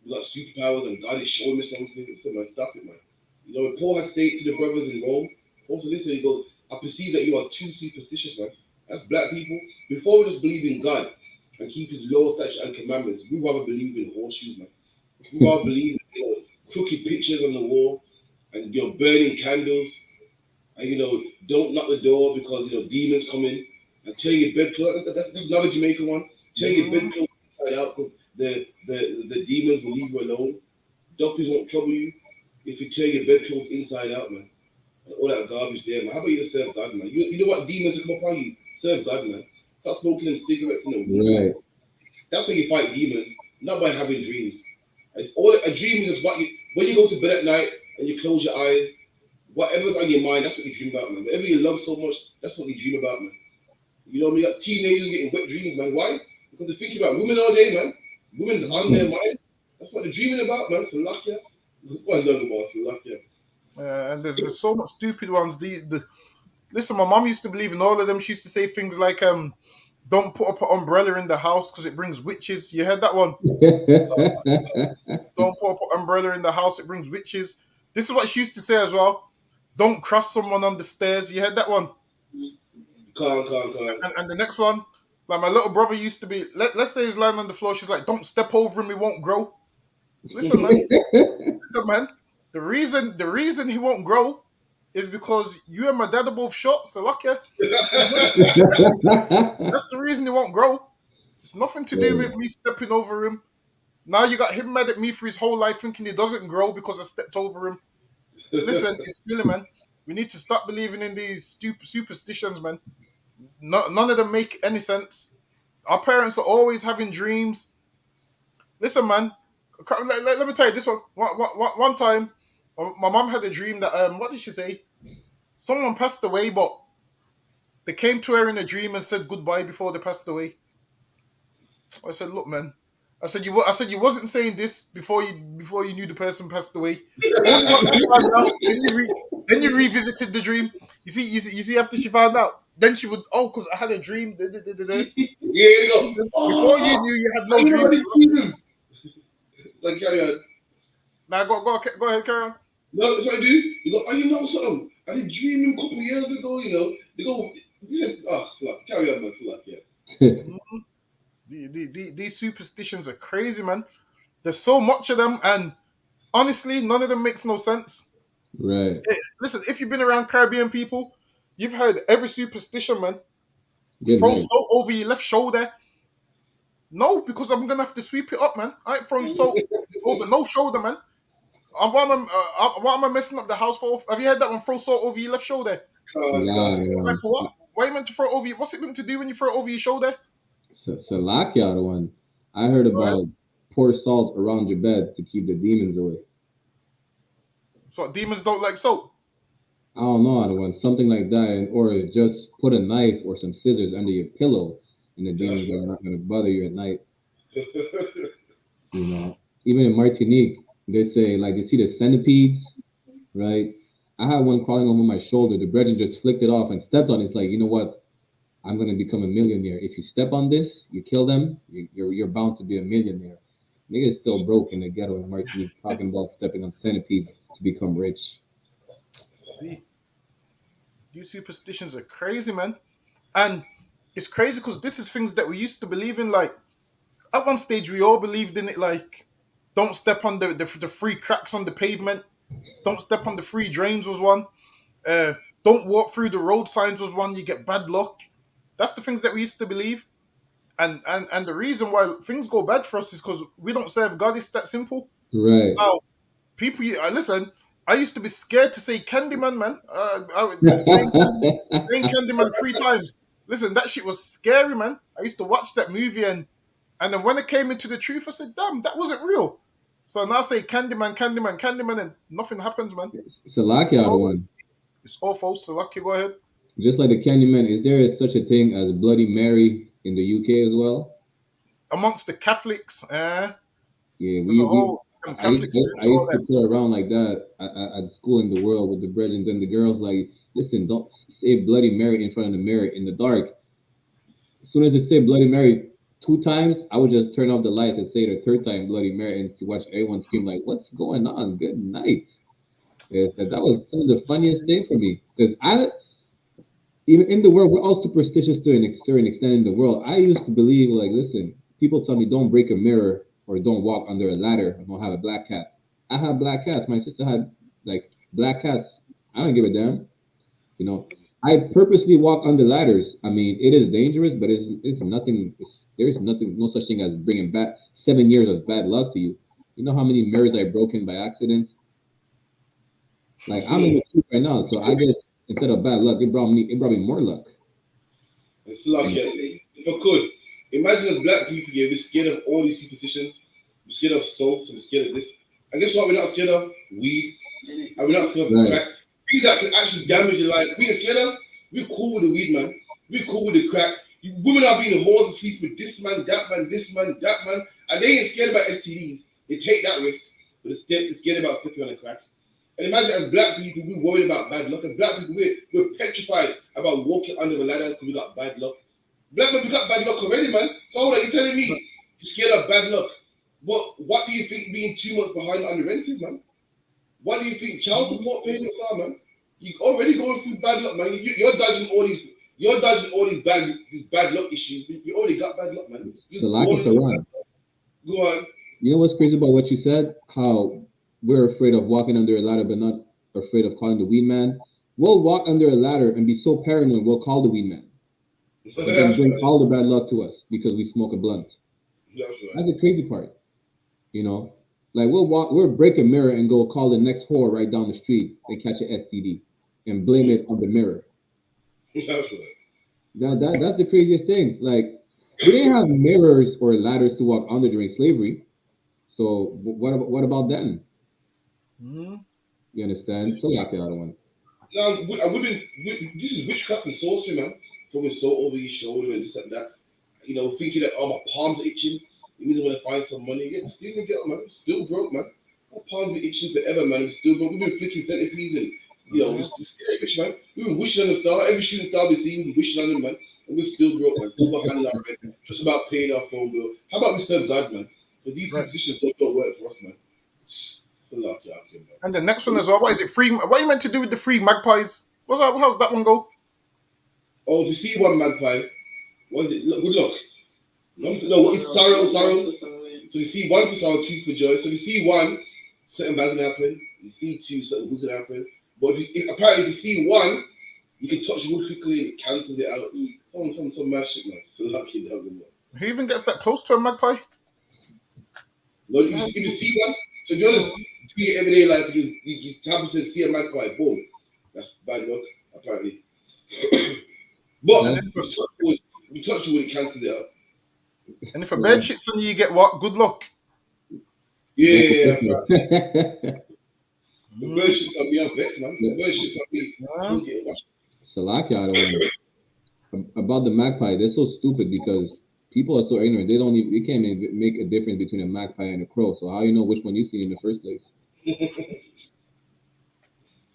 we got superpowers and God is showing me something. Listen, man, stop it, man. You know, when Paul had to say it to the brothers in Rome, Paul said, listen, he goes, I perceive that you are too superstitious, man. That's black people. Before we just believe in God and keep his laws, statutes, and commandments, we rather believe in horseshoes, man. We rather believe in, you know, crooked pictures on the wall and, you know, burning candles. And, you know, don't knock the door because, you know, demons come in and tear your bedclothes. That's another Jamaican one. Tear your bedclothes inside out because the demons will leave you alone. Doctors won't trouble you if you tear your bedclothes inside out, man. And all that garbage there, man. How about you just serve God, man? You know what demons come upon you? Serve God, man. Stop smoking them cigarettes and them. Right. That's how you fight demons, not by having dreams. A dream is just what you, when you go to bed at night and you close your eyes, whatever's on your mind, that's what you dream about, man. Whatever you love so much, that's what you dream about, man. You know what I mean? You got teenagers getting wet dreams, man. Why? Because they're thinking about women all day, man. Women's on their mind. That's what they're dreaming about, man. So luck, yeah. What I love about so luck, yeah. And there's so much stupid ones. Listen, my mom used to believe in all of them. She used to say things like, don't put up an umbrella in the house because it brings witches. You heard that one? Don't put up an umbrella in the house, it brings witches. This is what she used to say as well. Don't cross someone on the stairs. You heard that one? Calm. And the next one, like my little brother used to be, let's say he's lying on the floor. She's like, don't step over him, he won't grow. Listen, man. The reason he won't grow is because you and my dad are both short, so lucky. That's the reason he won't grow. It's nothing to do with me stepping over him. Now you got him mad at me for his whole life thinking he doesn't grow because I stepped over him. Listen, it's silly, man. We need to stop believing in these stupid superstitions, man. None of them make any sense. Our parents are always having dreams. Listen, man. Let me tell you this one. One time, my mom had a dream that what did she say? Someone passed away, but they came to her in a dream and said goodbye before they passed away. I said, look, man. I said you wasn't saying this before you knew the person passed away. Only once you found out, then you revisited the dream. You see after she found out, then she would because I had a dream. Yeah, you go. Before you knew you had no dream. Like carry on. Now go ahead, carry on. No, that's what I do. You go, you know something? I did dreaming a couple of years ago, you know. They go, Slap, carry on, man, Slap, yeah. These superstitions are crazy, man. There's so much of them, and honestly, none of them makes no sense. Right. Listen, if you've been around Caribbean people, you've heard every superstition, man. Good Throw night. salt over your left shoulder. No, because I'm gonna have to sweep it up, man. I ain't throwing salt over no shoulder, man. Why am I messing up the house for? Have you heard that one? Throw salt over your left shoulder. Yeah. For what? Why are you meant to throw it over you? What's it meant to do when you throw it over your shoulder? Salakia, the one. I heard about pour salt around your bed to keep the demons away. So demons don't like salt? I don't know, the one. Something like that. Or just put a knife or some scissors under your pillow and the demons are not going to bother you at night. You know, even in Martinique, they say, like, you see the centipedes, right? I had one crawling over my shoulder. The brethren just flicked it off and stepped on it. It's like, you know what? I'm going to become a millionaire. If you step on this, you kill them, you're bound to be a millionaire. Niggas still broke in the ghetto in Martinique talking about stepping on centipedes to become rich. See, these superstitions are crazy, man. And it's crazy because this is things that we used to believe in. Like, at one stage, we all believed in it, like, don't step on the free cracks on the pavement. Don't step on the free drains was one. don't walk through the road signs was one, you get bad luck. That's the things that we used to believe. And the reason why things go bad for us is because we don't serve God. It's that simple. Right. Now, people, listen, I used to be scared to say Candyman, man. Saying Candyman 3 times. Listen, that shit was scary, man. I used to watch that movie, and then when it came into the truth, I said, damn, that wasn't real. So now I say Candyman, Candyman, Candyman, and nothing happens, man. Salaki out one. It's all false. Salaki, go ahead. Just like the Candyman, is there such a thing as Bloody Mary in the UK as well? Amongst the Catholics, yeah, I used to play around like that at school in the world with the brethren and the girls. Like, listen, don't say Bloody Mary in front of the mirror in the dark. As soon as they say Bloody Mary 2 times, I would just turn off the lights and say the 3rd time Bloody Mary and watch everyone scream like, "What's going on? Good night." That was some of the funniest thing for me, because even in the world, we're all superstitious to a certain extent in the world. I used to believe, like, listen, people tell me don't break a mirror or don't walk under a ladder or don't have a black cat. I have black cats. My sister had like black cats. I don't give a damn. You know, I purposely walk under ladders. I mean, it is dangerous, but it's nothing. There's nothing, no such thing as bringing back 7 years of bad luck to you. You know how many mirrors I've broken by accident? Like, I'm in the truth right now, so I guess instead of bad luck, it brought me more luck. It's like, if I could, imagine as black people, we're scared of all these superstitions. We're scared of salt, we're scared of this. And guess what we're not scared of? Weed. And we're not scared of crack. Things that can actually damage your life. We ain't scared of. We're cool with the weed, man. We're cool with the crack. Women are being whores and sleep with this man, that man, this man, that man. And they ain't scared about STDs. They take that risk, but they're scared about slipping on the crack. And imagine as black people, we're worried about bad luck. And black people, we're petrified about walking under the ladder because we got bad luck. Black men, we got bad luck already, man. So hold on, you're telling me you're scared of bad luck. What do you think being 2 months behind on the rent is, man? What do you think child support payments are, man? You're already going through bad luck, man. You're dodging all these bad luck issues. You already got bad luck, man. Go on. You know what's crazy about what you said? How we're afraid of walking under a ladder, but not afraid of calling the weed man. We'll walk under a ladder and be so paranoid, we'll call the weed man. And then bring all the bad luck to us because we smoke a blunt. That's the crazy part. You know, like we'll break a mirror and go call the next whore right down the street and catch an STD and blame it on the mirror. That's the craziest thing. Like, we didn't have mirrors or ladders to walk under during slavery. So what about then? Mm-hmm. You understand? So like the other one. Now, this is witchcraft and sorcery, man. Throwing salt over your shoulder and this and that. You know, thinking that, oh, my palms are itching. You means I want to find some money. Yeah, still in the ghetto, man. Still broke, man. My palms been itching forever, man. We're still broke. We've been flicking centipedes and, you know, we're still rich, man. We've been wishing on the star. Every shooting star we see, we've been wishing on them, man. And we're still broke, man. Still behind our rent. Just about paying our phone bill. How about we serve God, man? But these positions don't work for us, man. And the next one as well, what is it? Free? What are you meant to do with the free magpies? How's that one go? Oh, if you see one magpie, what is it? Good luck. No, what is sorrow? So you see one for sorrow, 2 for joy. So if you see one, certain bad's gonna happen. You see 2, certain good's gonna happen. But apparently, if you see one, you can touch wood quickly and it cancels it out. Some mad shit, man. So lucky, who even gets that close to a magpie? Well, if you see one, so if you're just doing your everyday life, you happen to see a magpie, boom, that's bad luck, apparently. But we touch wood, it cancels it out. And if a bird shits on you, you get what? Good luck. Yeah. The bird shits on me, I'm vexed, man. The bird shits on me, I'm getting washed. Salaki, about the magpie, they're so stupid because people are so ignorant. They can't even make a difference between a magpie and a crow. So how you know which one you see in the first place?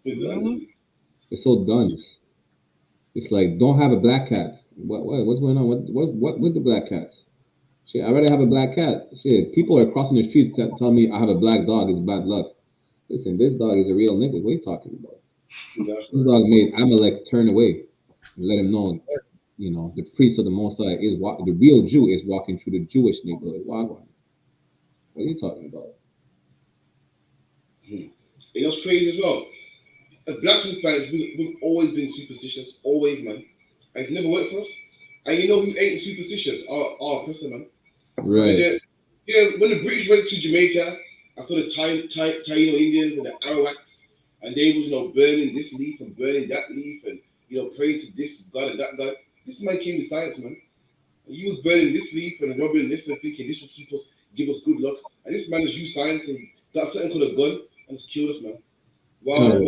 Exactly. It's so dunce. It's like, don't have a black cat. What's going on? What with the black cats? Shit, I'd rather have a black cat. Shit, people are crossing the streets tell me I have a black dog. It's bad luck. Listen, this dog is a real nigga. What are you talking about? This dog made Amalek turn away and let him know, you know, the priest of the Most High the real Jew is walking through the Jewish neighborhood. What are you talking about? You know what's crazy as well? as blacks and Hispanics, we've always been superstitious, always, man. And it's never worked for us. And you know who ain't superstitious? Our oppressor, man. Right. When the British went to Jamaica, I saw the Taino Indians and the Arawaks, and they was, burning this leaf and burning that leaf and, praying to this God and that God. This man came with science, man. And you was burning this leaf and rubbing this and thinking this will give us good luck. And this man has used science and got something called a gun and it's killed us, man. While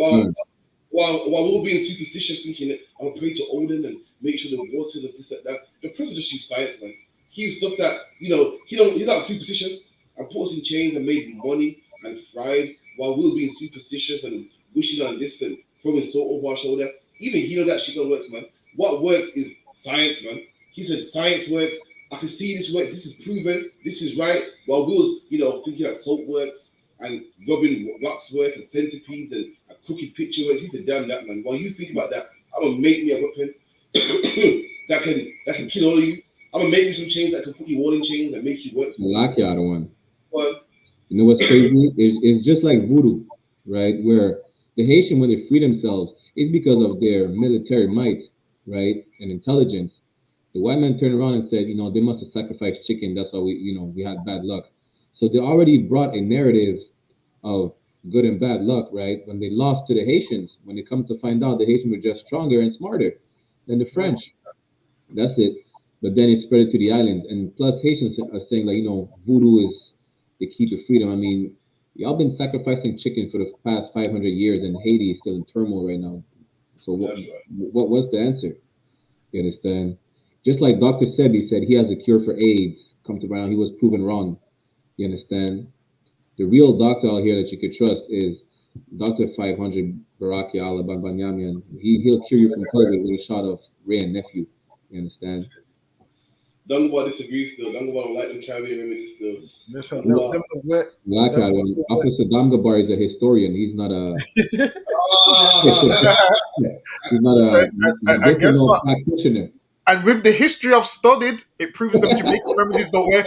we were being superstitious, thinking that I'm gonna pray to Odin and make sure the water does this and that. The president just used science, man. He's stuff that he's not superstitious and put us in chains and made money and fried while we were being superstitious and wishing on this and throwing salt over our shoulder. Even he know that shit don't work, man. What works is science, man. He said science works. I can see this work. This is proven. This is right. While we was, thinking that salt works and rubbing rocks work and centipedes and a crooked picture works. He said, damn that, man. While you think about that, I'm gonna make me a weapon that can kill all of you. I'm gonna make me some chains that can put you all in chains and make you work. Lucky out of one. What? You know what's crazy? It's just like voodoo, right? Where the Haitian, when they free themselves, it's because of their military might, right, and intelligence. The white man turned around and said, they must have sacrificed chicken. That's why we had bad luck. So they already brought a narrative of good and bad luck, right? When they lost to the Haitians, when they come to find out the Haitians were just stronger and smarter than the French. That's it. But then it spread it to the islands. And plus Haitians are saying voodoo is the key to freedom. I mean, y'all been sacrificing chicken for the past 500 years and Haiti is still in turmoil right now. So what was the answer? You understand? Just like Dr. Sebi said, he has a cure for AIDS. Come to find out he was proven wrong. You understand? The real doctor out here that you could trust is Dr. 500 Baraki Alabanyamian. He'll cure you from COVID with a shot of Ray and nephew. You understand? Dunbar disagrees still. Dunbar don't like them Caribbean remedies still. Listen, Officer Damgabar is a historian. He's not a and guess what? practitioner. And with the history I've studied, it proves them Jamaican remedies don't work.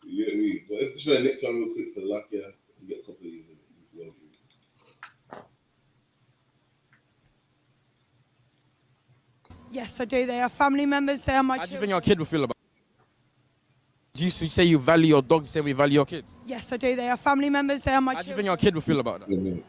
You get me? But let's try the next one real quick. So lucky, you get a couple of these. Yes, I do. They are family members. They are my children. How do you think your kid will feel about it? Do you say you value your dog the same way you value your kids? Yes, I do. They are family members. They are my children. How do you think your kid will feel about that?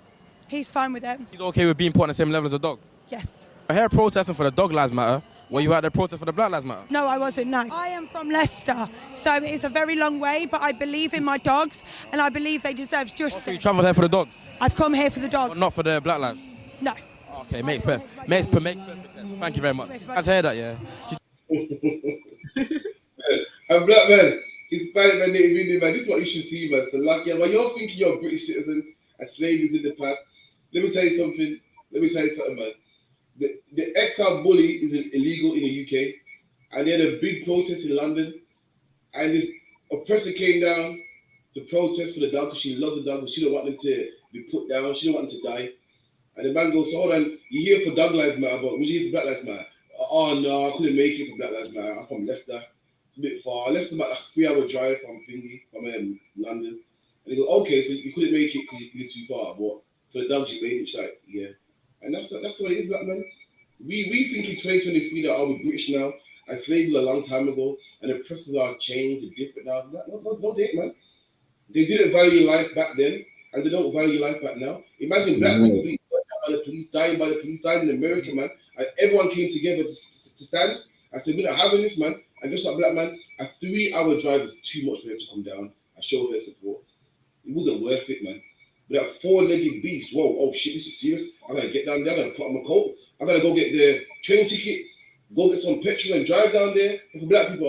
He's fine with it. He's okay with being put on the same level as a dog? Yes. I heard protesting for the Dog Lives Matter. Were you at the protest for the Black Lives Matter? No, I wasn't, no. I am from Leicester, so it's a very long way, but I believe in my dogs, and I believe they deserve justice. So you travelled here for the dogs? I've come here for the dogs. But not for the Black Lives? No. Okay, makes perfect sense. Thank you very much. I heard that, yeah. A black man, Hispanic man, Native Indian man, this is what you should see, man. So lucky. While you're thinking you're a British citizen and slavery in the past, let me tell you something, man. The exile bully is illegal in the UK, and they had a big protest in London, and this oppressor came down to protest for the dog because she loves the dog and she don't want them to be put down, she don't want them to die. And the man goes, so hold on, you're here for Dog Lives Matter, but would you here for Black Lives Matter? Oh no, I couldn't make it for Black Lives Matter. I'm from Leicester. It's a bit far. Leicester's about a 3-hour drive from London. And they go, okay, so you couldn't make it because you live too far, but for the dogs you made it. She's like, yeah. And that's what it is, black man. We think in 2023 that we're British now, and slavery was a long time ago, and the oppressors are changed and different now. No, they ain't, man. They didn't value your life back then, and they don't value your life back now. Imagine black people being shot by the police, dying by the police, dying in America, man, and everyone came together to stand and said, we're not having this, man. And just like black man, a 3-hour drive was too much for them to come down and show their support. It wasn't worth it, man. But that 4-legged beast, whoa, oh shit, this is serious. I gotta get down there, I gotta put on my coat, I gotta go get the train ticket, go get some petrol and drive down there. And for black people,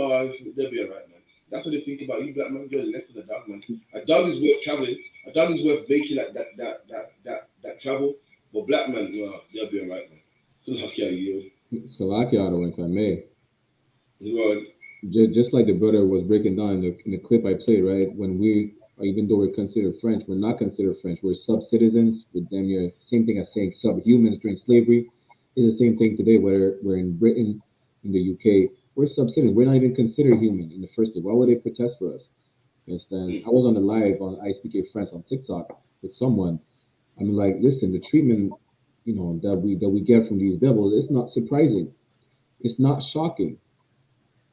they'll be alright, man. That's what they think about you, black man. You're less than a dog, man. A dog is worth traveling. A dog is worth making that travel. But black man, they'll be alright, man. Slovakia, you. Slovakia, if I may. Right. Just like the brother was breaking down in the clip I played, right? When even though we're considered French, we're not considered French. We're sub-citizens. With them, you're same thing as saying subhumans during slavery. It's the same thing today, whether we're in Britain, in the UK. We're sub-citizens. We're not even considered human in the first place. Why would they protest for us? You understand? I was on the live on I.S.U.P.K Friends on TikTok with someone. I'm like, listen, the treatment, that we get from these devils, it's not surprising. It's not shocking.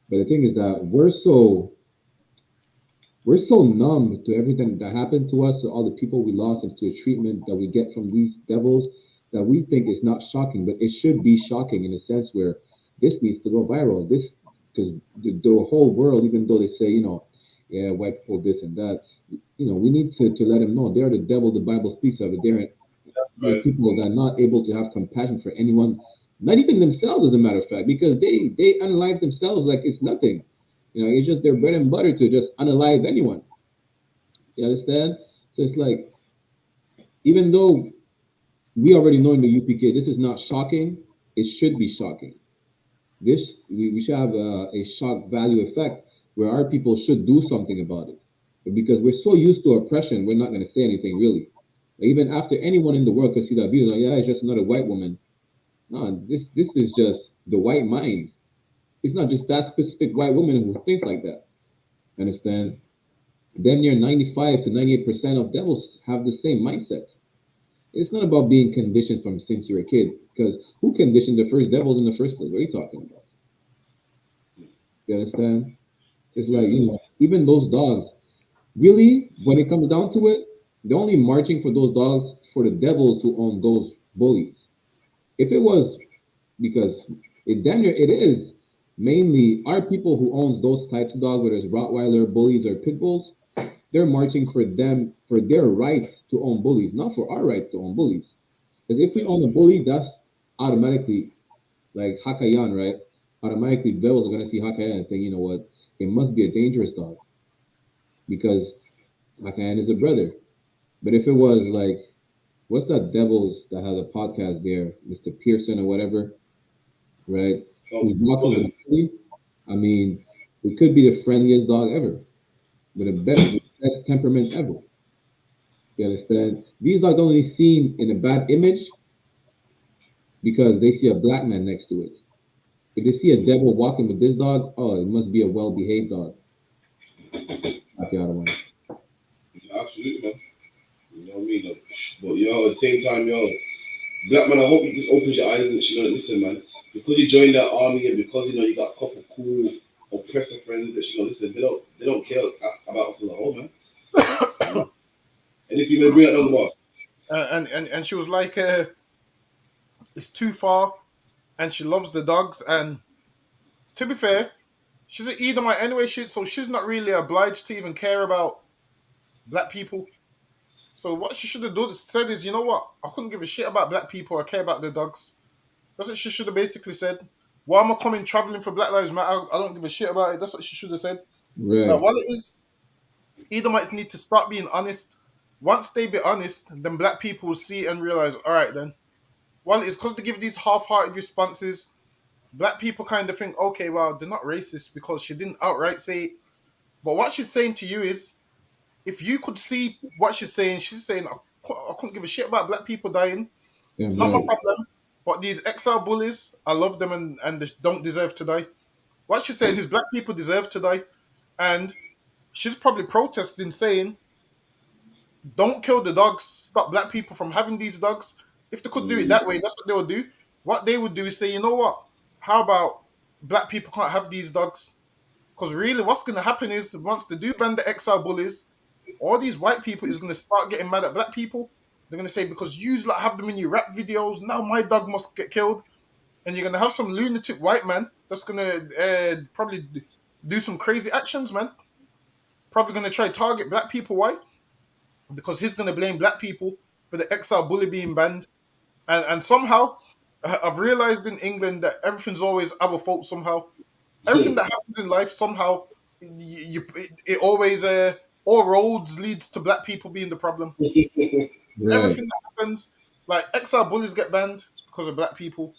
But the thing is that we're so numb to everything that happened to us, to all the people we lost, and to the treatment that we get from these devils, that we think is not shocking, but it should be shocking in a sense where this needs to go viral. This because the whole world, even though they say, yeah, white people this and that, we need to let them know they're the devil. The Bible speaks of it. They're people that are not able to have compassion for anyone, not even themselves, as a matter of fact, because they unalive themselves like it's nothing. It's just their bread and butter to just unalive anyone. You understand? So it's like, even though we already know in the UPK, this is not shocking. It should be shocking. We should have a shock value effect where our people should do something about it. But because we're so used to oppression, we're not going to say anything really. Even after anyone in the world can see that video, like, yeah, it's just another white woman. No, this is just the white mind. It's not just that specific white woman who thinks like that. Understand? Then near 95 to 98% of devils have the same mindset. It's not about being conditioned from since you're a kid, because who conditioned the first devils in the first place? What are you talking about? You understand? It's like, even those dogs, really, when it comes down to it, they're only marching for those dogs for the devils who own those bullies. If it was because it is mainly our people who owns those types of dogs, whether it's Rottweiler, bullies, or pit bulls, they're marching for them, for their rights to own bullies, not for our rights to own bullies. Because if we own a bully, that's automatically like Hakayan, right? Automatically, devils are gonna see Hakayan and think, you know what? It must be a dangerous dog because Hakayan is a brother. But if it was like, what's that devils that has a podcast there, Mr. Pearson or whatever, right? Who's walking with a bully? I mean, it could be the friendliest dog ever, with the best temperament ever. You understand? These dogs only seen in a bad image because they see a black man next to it. If they see a devil walking with this dog, oh, it must be a well-behaved dog. Not the other one. Absolutely, man. You know what I mean? But at the same time, black man, I hope you just opens your eyes and listen, man. Because you joined that army and because you got a couple cool oppressor friends that listen, they don't care about us as a whole, man. And if you may bring that number, and she was like, it's too far, and she loves the dogs. And to be fair, she's an Edomite anyway, so she's not really obliged to even care about black people. So what she should have said is, you know what? I couldn't give a shit about black people. I care about the dogs. That's what she should have basically said. Why am I coming traveling for Black Lives Matter? I don't give a shit about it. That's what she should have said. Right. Like, while it is, Edomites need to start being honest. Once they be honest, then black people will see and realize, all right, then. While it is because they give these half-hearted responses, black people kind of think, okay, well, they're not racist because she didn't outright say it. But what she's saying to you is, if you could see what she's saying I couldn't give a shit about black people dying. Yeah, it's not my problem. But these exile bullies, I love them and they don't deserve to die. What she's saying is black people deserve to die. And she's probably protesting saying, don't kill the dogs, stop black people from having these dogs. If they could do it that way, that's what they would do. What they would do is say, you know what? How about black people can't have these dogs? Because really what's going to happen is once they do ban the exile bullies, all these white people is going to start getting mad at black people. They're going to say, because you like have them in your rap videos, now my dog must get killed. And you're going to have some lunatic white man that's going to probably do some crazy actions, man. Probably going to try to target black people. Why? Because he's going to blame black people for the exile bully being banned. And somehow, I've realized in England that everything's always our fault somehow. Everything that happens in life, somehow, it always, all roads leads to black people being the problem. Right. Everything that happens, like exile bullies get banned, it's because of black people.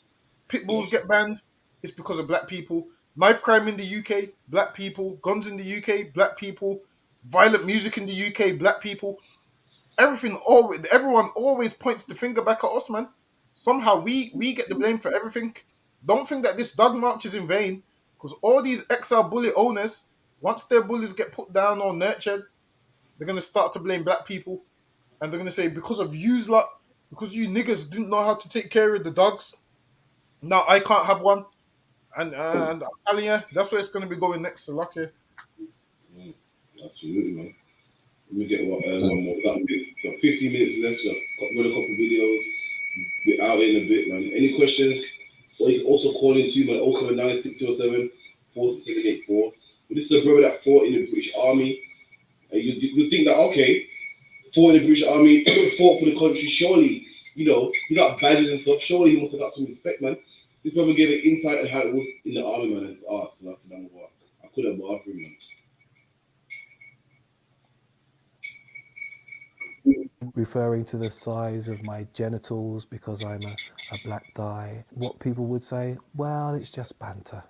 Pit bulls get banned, it's because of black people. Knife crime in the UK, black people. Guns in the UK, black people. Violent music in the UK, black people. Everyone always points the finger back at us, man. Somehow we get the blame for everything. Don't think that this dog march is in vain, because all these exile bully owners, Once their bullies get put down or nurtured, they're gonna start to blame black people, and they're gonna say because of yous lot, because you niggas didn't know how to take care of the dogs. Now I can't have one, and I'm telling you, that's where it's gonna be going next to Lucky. Absolutely, man. Let me get one more. Got 15 minutes left. So got a couple of videos. We're out in a bit, man. Any questions? Or you can also call in too, man. Also 9607 46784. But this is a brother that fought in the British Army. And you think that, okay, fought in the British Army, fought for the country, surely, you know, he got badges and stuff. Surely he must have got some respect, man. This brother gave an insight on how it was in the army, man. And so I could have bought for him, man. Referring to the size of my genitals because I'm a black guy, what people would say, well, it's just banter.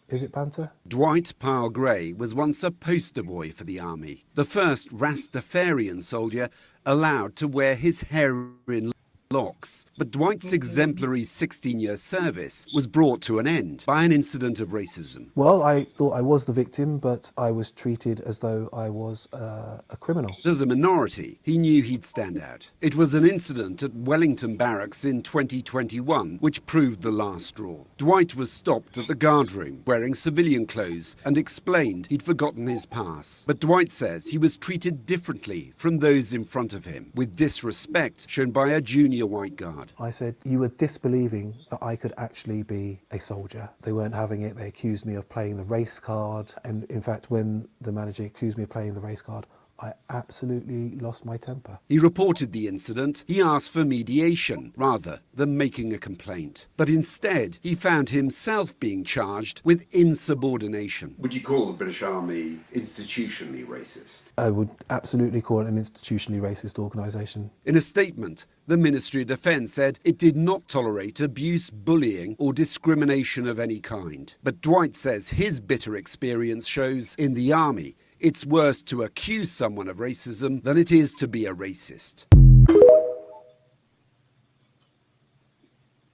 Is it banter? Dwight Powell Gray was once a poster boy for the army, the first Rastafarian soldier allowed to wear his hair in locks. But Dwight's exemplary 16-year service was brought to an end by an incident of racism. Well, I thought I was the victim, but I was treated as though I was a criminal. As a minority, he knew he'd stand out. It was an incident at Wellington Barracks in 2021 which proved the last straw. Dwight was stopped at the guard room wearing civilian clothes and explained he'd forgotten his pass. But Dwight says he was treated differently from those in front of him, with disrespect shown by a junior white guard. I said, you were disbelieving that I could actually be a soldier. They weren't having it. They accused me of playing the race card. And in fact, when the manager accused me of playing the race card, I absolutely lost my temper. He reported the incident. He asked for mediation rather than making a complaint. But instead, he found himself being charged with insubordination. Would you call the British Army institutionally racist? I would absolutely call it an institutionally racist organisation. In a statement, the Ministry of Defence said it did not tolerate abuse, bullying or discrimination of any kind. But Dwight says his bitter experience shows in the army it's worse to accuse someone of racism than it is to be a racist.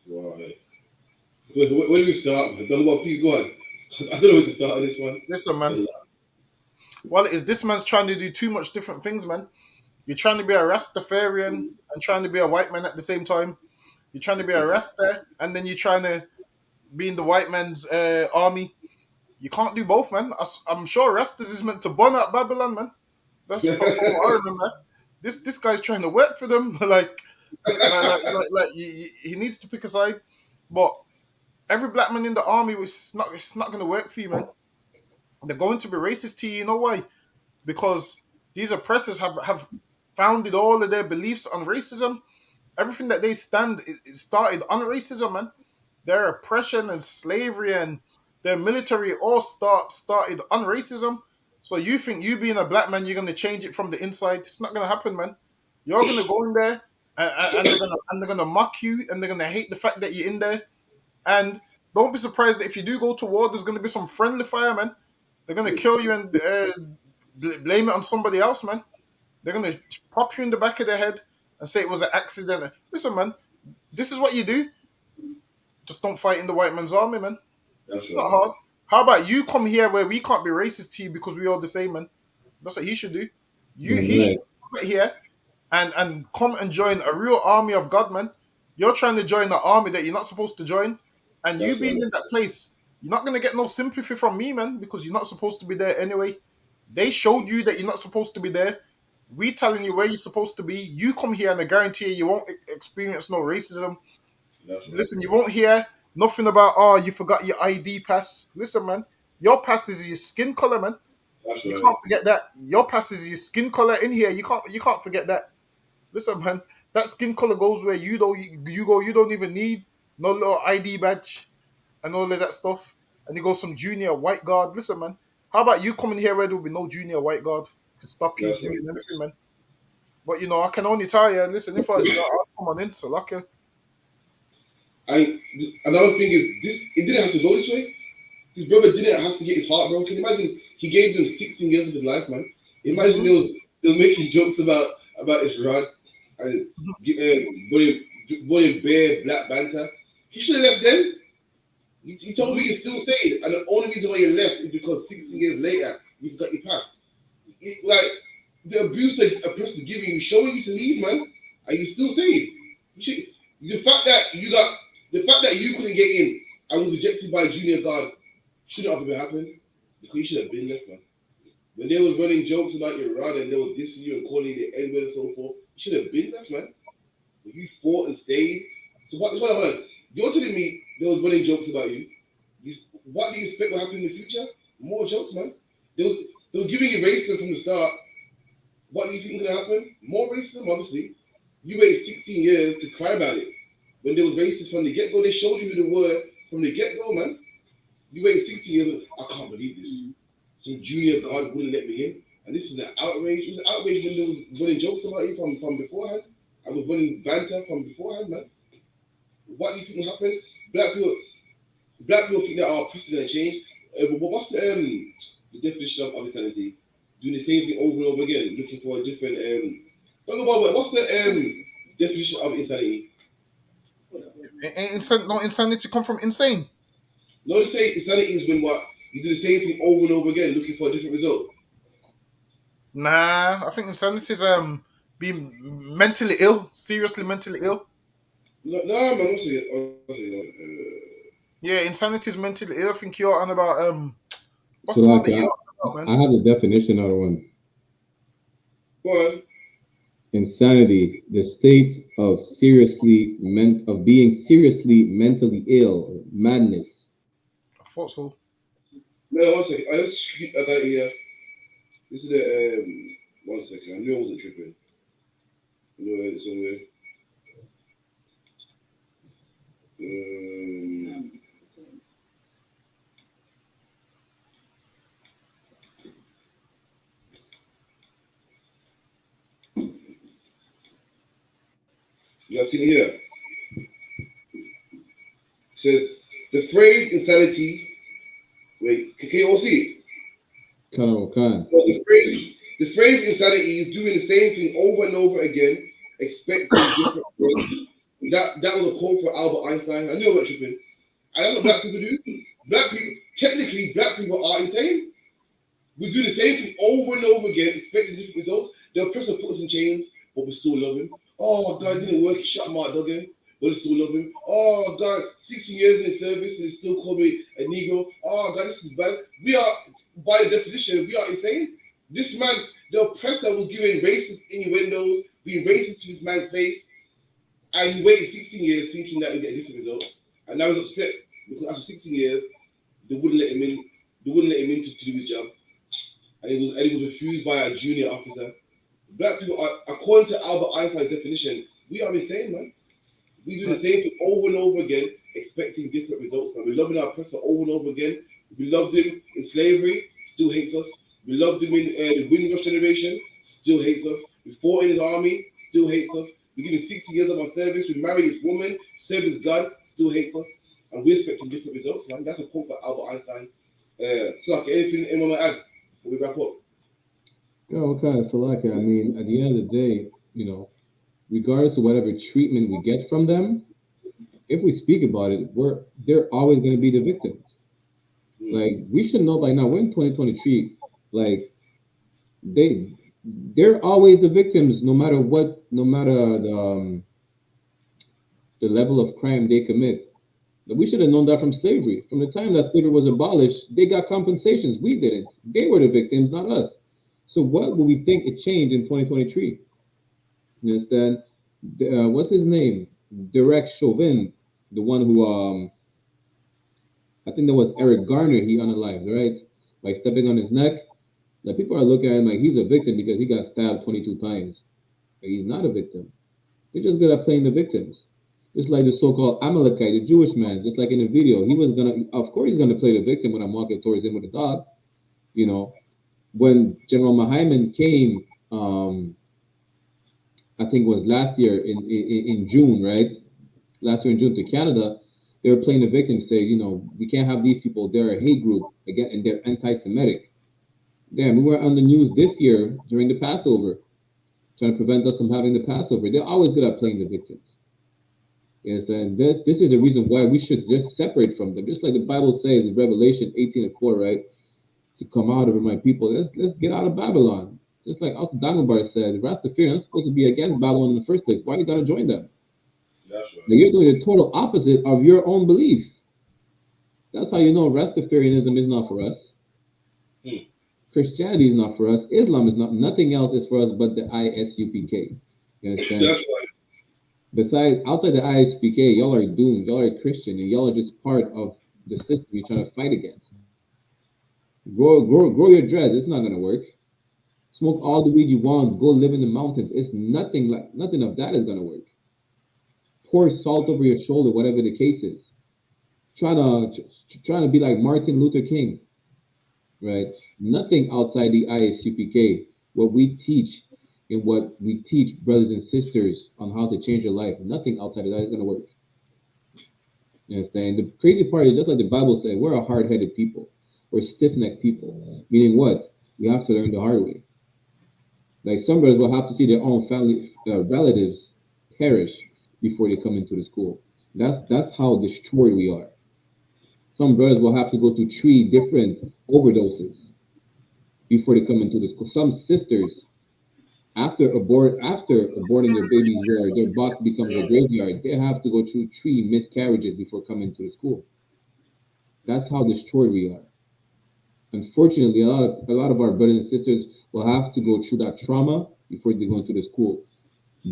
Wow. Where do we start, man? Please go on. I don't know where to start on this one. Listen, man. Well, it is this man's trying to do too much different things, man. You're trying to be a Rastafarian and trying to be a white man at the same time. You're trying to be a Rasta and then you're trying to be in the white man's army. You can't do both, man. I'm sure Rastas is meant to burn out Babylon, man. That's from what I remember. This guy's trying to work for them. He needs to pick a side. But every black man in the army, it's not going to work for you, man. They're going to be racist to you. You know why? Because these oppressors have founded all of their beliefs on racism. Everything that they stand, it started on racism, man. Their oppression and slavery and their military all started on racism. So you think you being a black man, you're going to change it from the inside? It's not going to happen, man. You're going to go in there and they're going to mock you and they're going to hate the fact that you're in there. And don't be surprised that if you do go to war, there's going to be some friendly fire, man. They're going to kill you and blame it on somebody else, man. They're going to pop you in the back of their head and say it was an accident. Listen, man, this is what you do. Just don't fight in the white man's army, man. It's not hard. How about you come here where we can't be racist to you because we are the same, man? That's what he should do. He should come here and come and join a real army of God, man. You're trying to join an army that you're not supposed to join. And you being in that place, you're not going to get no sympathy from me, man, because you're not supposed to be there anyway. They showed you that you're not supposed to be there. We telling you where you're supposed to be. You come here and I guarantee you won't experience no racism. Listen, you won't hear nothing about, you forgot your ID pass. Listen, man, your pass is your skin color, man. You can't forget that. Your pass is your skin color in here. You can't forget that. Listen, man, that skin color goes where you go. You don't even need no little ID badge and all of that stuff. And you go some junior white guard. Listen, man, how about you coming here where there will be no junior white guard to stop you doing anything, man? But I can only tell you, listen, if I was I'll come on in, so lucky. Another thing is this: it didn't have to go this way. His brother didn't have to get his heart broken. Imagine he gave them 16 years of his life, man. Imagine they was making jokes about Israel and bullying bare black banter. He should have left them. You told me you still stayed, and the only reason why you left is because 16 years later you've got your pass. Like the abuse that a person is giving you, showing you to leave, man, and you still stayed. The fact that you couldn't get in and was rejected by a junior guard shouldn't have even happened, because you should have been left, man. When they was running jokes about your run and they were dissing you and calling you the N-word and so forth, you should have been left, man. But you fought and stayed. So hold on. You're telling me they was running jokes about you. What do you expect will happen in the future? More jokes, man. They were giving you racism from the start. What do you think is gonna happen? More racism, obviously. You waited 16 years to cry about it. When there was racists from the get-go, they showed you who they were from the get-go, man. You waited 16 years. I can't believe this. Some junior guard wouldn't let me in. And this is an outrage. It was an outrage when there was running jokes about you from beforehand. I was running banter from beforehand, man. What do you think will happen? Black people think that our oppressors are going to change. But what's the definition of insanity? Doing the same thing over and over again, looking for a different. What's the definition of insanity? No, insanity come from insane. No, they say insanity is when what you do the same thing over and over again, looking for a different result. Nah, I think insanity is being mentally ill, seriously mentally ill. No, man, yeah, insanity is mentally ill. I think you're on about what's So the one like that you're on about, I man? have the definition of one. What? Insanity, the state of being seriously mentally ill, madness. I thought so. No, 1 second. I got it here. This is the 1 second. I knew I wasn't tripping. I knew I had it somewhere. You guys see it here? It says the phrase insanity. Wait, can you all see it? Can. So the phrase insanity is doing the same thing over and over again, expecting different results. That was a quote for Albert Einstein. I knew I was tripping. And that's what black people do. Technically, black people are insane. We do the same thing over and over again, expecting different results. The oppressor put us in chains, but we still love him. Oh, God, didn't work. He shot Mark Duggan, but we still love him. Oh, God, 16 years in the service, and they still call me a Negro. Oh, God, this is bad. We are, by the definition, we are insane. This man, the oppressor, was giving racist innuendos, being racist to this man's face, and he waited 16 years thinking that he'd get a different result. And now he's upset because after 16 years, they wouldn't let him in. They wouldn't let him in to do his job. And he was refused by a junior officer. Black people are, according to Albert Einstein's definition, we are insane, man. We do the same thing over and over again, expecting different results, man. We're loving our oppressor over and over again. We loved him in slavery, still hates us. We loved him in the Windrush generation, still hates us. We fought in his army, still hates us. We give him 60 years of our service. We married his woman, served his God, still hates us. And we're expecting different results, man. That's a quote by Albert Einstein. So, anything anyone want to add before we wrap up? Okay, so like I mean, at the end of the day, regardless of whatever treatment we get from them, if we speak about it, they're always going to be the victims. Like we should know by now. We're in 2023. Like they're always the victims, no matter the level of crime they commit. We should have known that from slavery. From the time that slavery was abolished, they got compensations. We didn't. They were the victims, not us. So what would we think it changed in 2023? You understand? What's his name? Derek Chauvin, the one who I think that was Eric Garner. He unalived, right? By stepping on his neck. Like people are looking at him like he's a victim because he got stabbed 22 times. But he's not a victim. They're just good at playing the victims. Just like the so-called Amalekite, the Jewish man, just like in the video, of course he's gonna play the victim when I'm walking towards him with a dog. When General Mahayman came, I think it was last year in June, right? Last year in June to Canada, they were playing the victim, saying, we can't have these people. They're a hate group again, and they're anti-Semitic. Damn, we were on the news this year during the Passover, trying to prevent us from having the Passover. They're always good at playing the victims. Yes, and this is the reason why we should just separate from them. Just like the Bible says in Revelation 18:4, right? To come out of it, my people. Let's get out of Babylon. Just like also Dagobah said, the Rastafarians are supposed to be against Babylon in the first place. Why you gotta join them? That's right. Now you're doing the total opposite of your own belief. That's how you know Rastafarianism is not for us. Christianity is not for us. Islam is not. Nothing else is for us but the I.S.U.P.K. You understand? That's right. Besides, outside the I.S.U.P.K, y'all are doomed. Y'all are Christian, and y'all are just part of the system you're trying to fight against. Grow your dreads. It's not gonna work. Smoke all the weed you want. Go live in the mountains. It's nothing of that is gonna work. Pour salt over your shoulder, whatever the case is. Trying to be like Martin Luther King, right? Nothing outside the I.S.U.P.K. What we teach and what we teach brothers and sisters on how to change your life. Nothing outside of that is gonna work. You understand? The crazy part is just like the Bible says, we're a hard-headed people. We're stiff-necked people. Meaning what? We have to learn the hard way. Like some brothers will have to see their own family relatives perish before they come into the school. That's how destroyed we are. Some brothers will have to go through 3 different overdoses before they come into the school. Some sisters, after aborting their babies where their box becomes a graveyard, they have to go through 3 miscarriages before coming to the school. That's how destroyed we are. Unfortunately, a lot of our brothers and sisters will have to go through that trauma before they go into the school.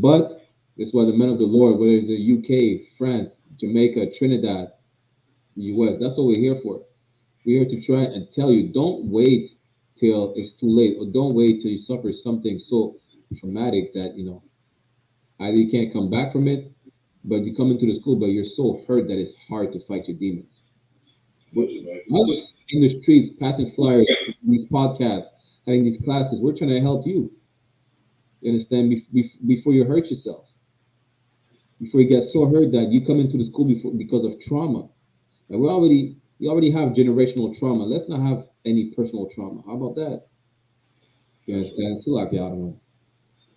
But that's why the men of the Lord, whether it's the UK, France, Jamaica, Trinidad, the US, that's what we're here for. We're here to try and tell you, don't wait till it's too late, or don't wait till you suffer something so traumatic that, either you can't come back from it, but you come into the school, but you're so hurt that it's hard to fight your demons. Us in the streets, passing flyers, these podcasts, having these classes, we're trying to help you. You understand? Before you hurt yourself, before you get so hurt that you come into the school because of trauma. And we already have generational trauma. Let's not have any personal trauma. How about that? You understand? So like, I don't know.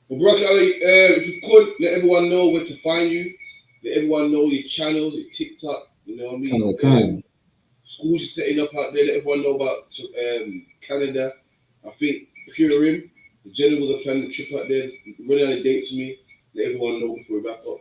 Well, Brother Ali, if you could let everyone know where to find you, let everyone know your channels, your TikTok, you know what I mean? Schools you're setting up out there, let everyone know about Canada. I think Purim, the generals are planning a trip out there. Running out of dates for me. Let everyone know before we wrap up.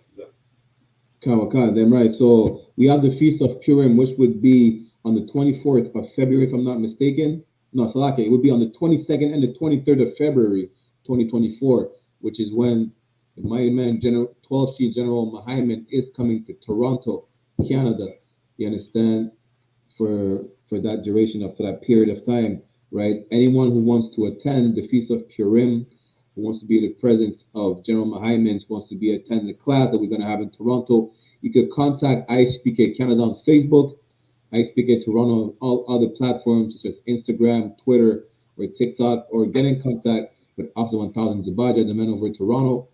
Damn right. So we have the Feast of Purim, which would be on the 24th of February, if I'm not mistaken. No, Salake, it would be on the 22nd and the 23rd of February, 2024, which is when the mighty man, 12th Chief General Mahaiman, is coming to Toronto, Canada. You understand? For that duration for that period of time, right? Anyone who wants to attend the Feast of Purim, who wants to be in the presence of General Mahaiman, who wants to be attending the class that we're going to have in Toronto, you could contact I.S.U.P.K Canada on Facebook, I.S.U.P.K Toronto on all other platforms such as Instagram, Twitter, or TikTok, or get in contact with Officer 1000 Zubaja, the man over in Toronto,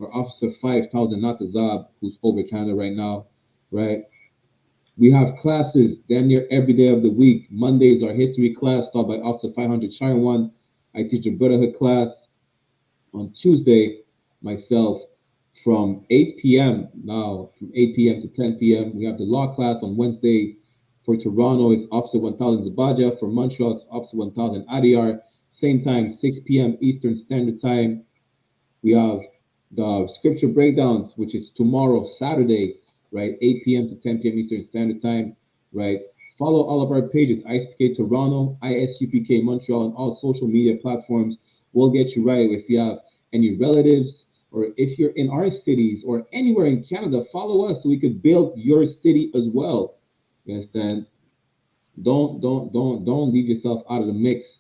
or Officer 5000 Natazab, who's over Canada right now, right? We have classes damn near every day of the week. Mondays are history class taught by Officer 500 Chaiwan. I teach a brotherhood class. On Tuesday, myself, from 8 p.m. now, from 8 p.m. to 10 p.m. We have the law class on Wednesdays. For Toronto, it's Officer 1000 Zubaja. For Montreal, it's Officer 1000 Adiyar. Same time, 6 p.m. Eastern Standard Time. We have the scripture breakdowns, which is tomorrow, Saturday, right? 8 p.m. to 10 p.m. Eastern Standard Time, right? Follow all of our pages, I.S.U.P.K Toronto, I.S.U.P.K Montreal, and all social media platforms. We'll get you right. If you have any relatives, or if you're in our cities or anywhere in Canada, follow us so we could build your city as well. You understand? Don't leave yourself out of the mix,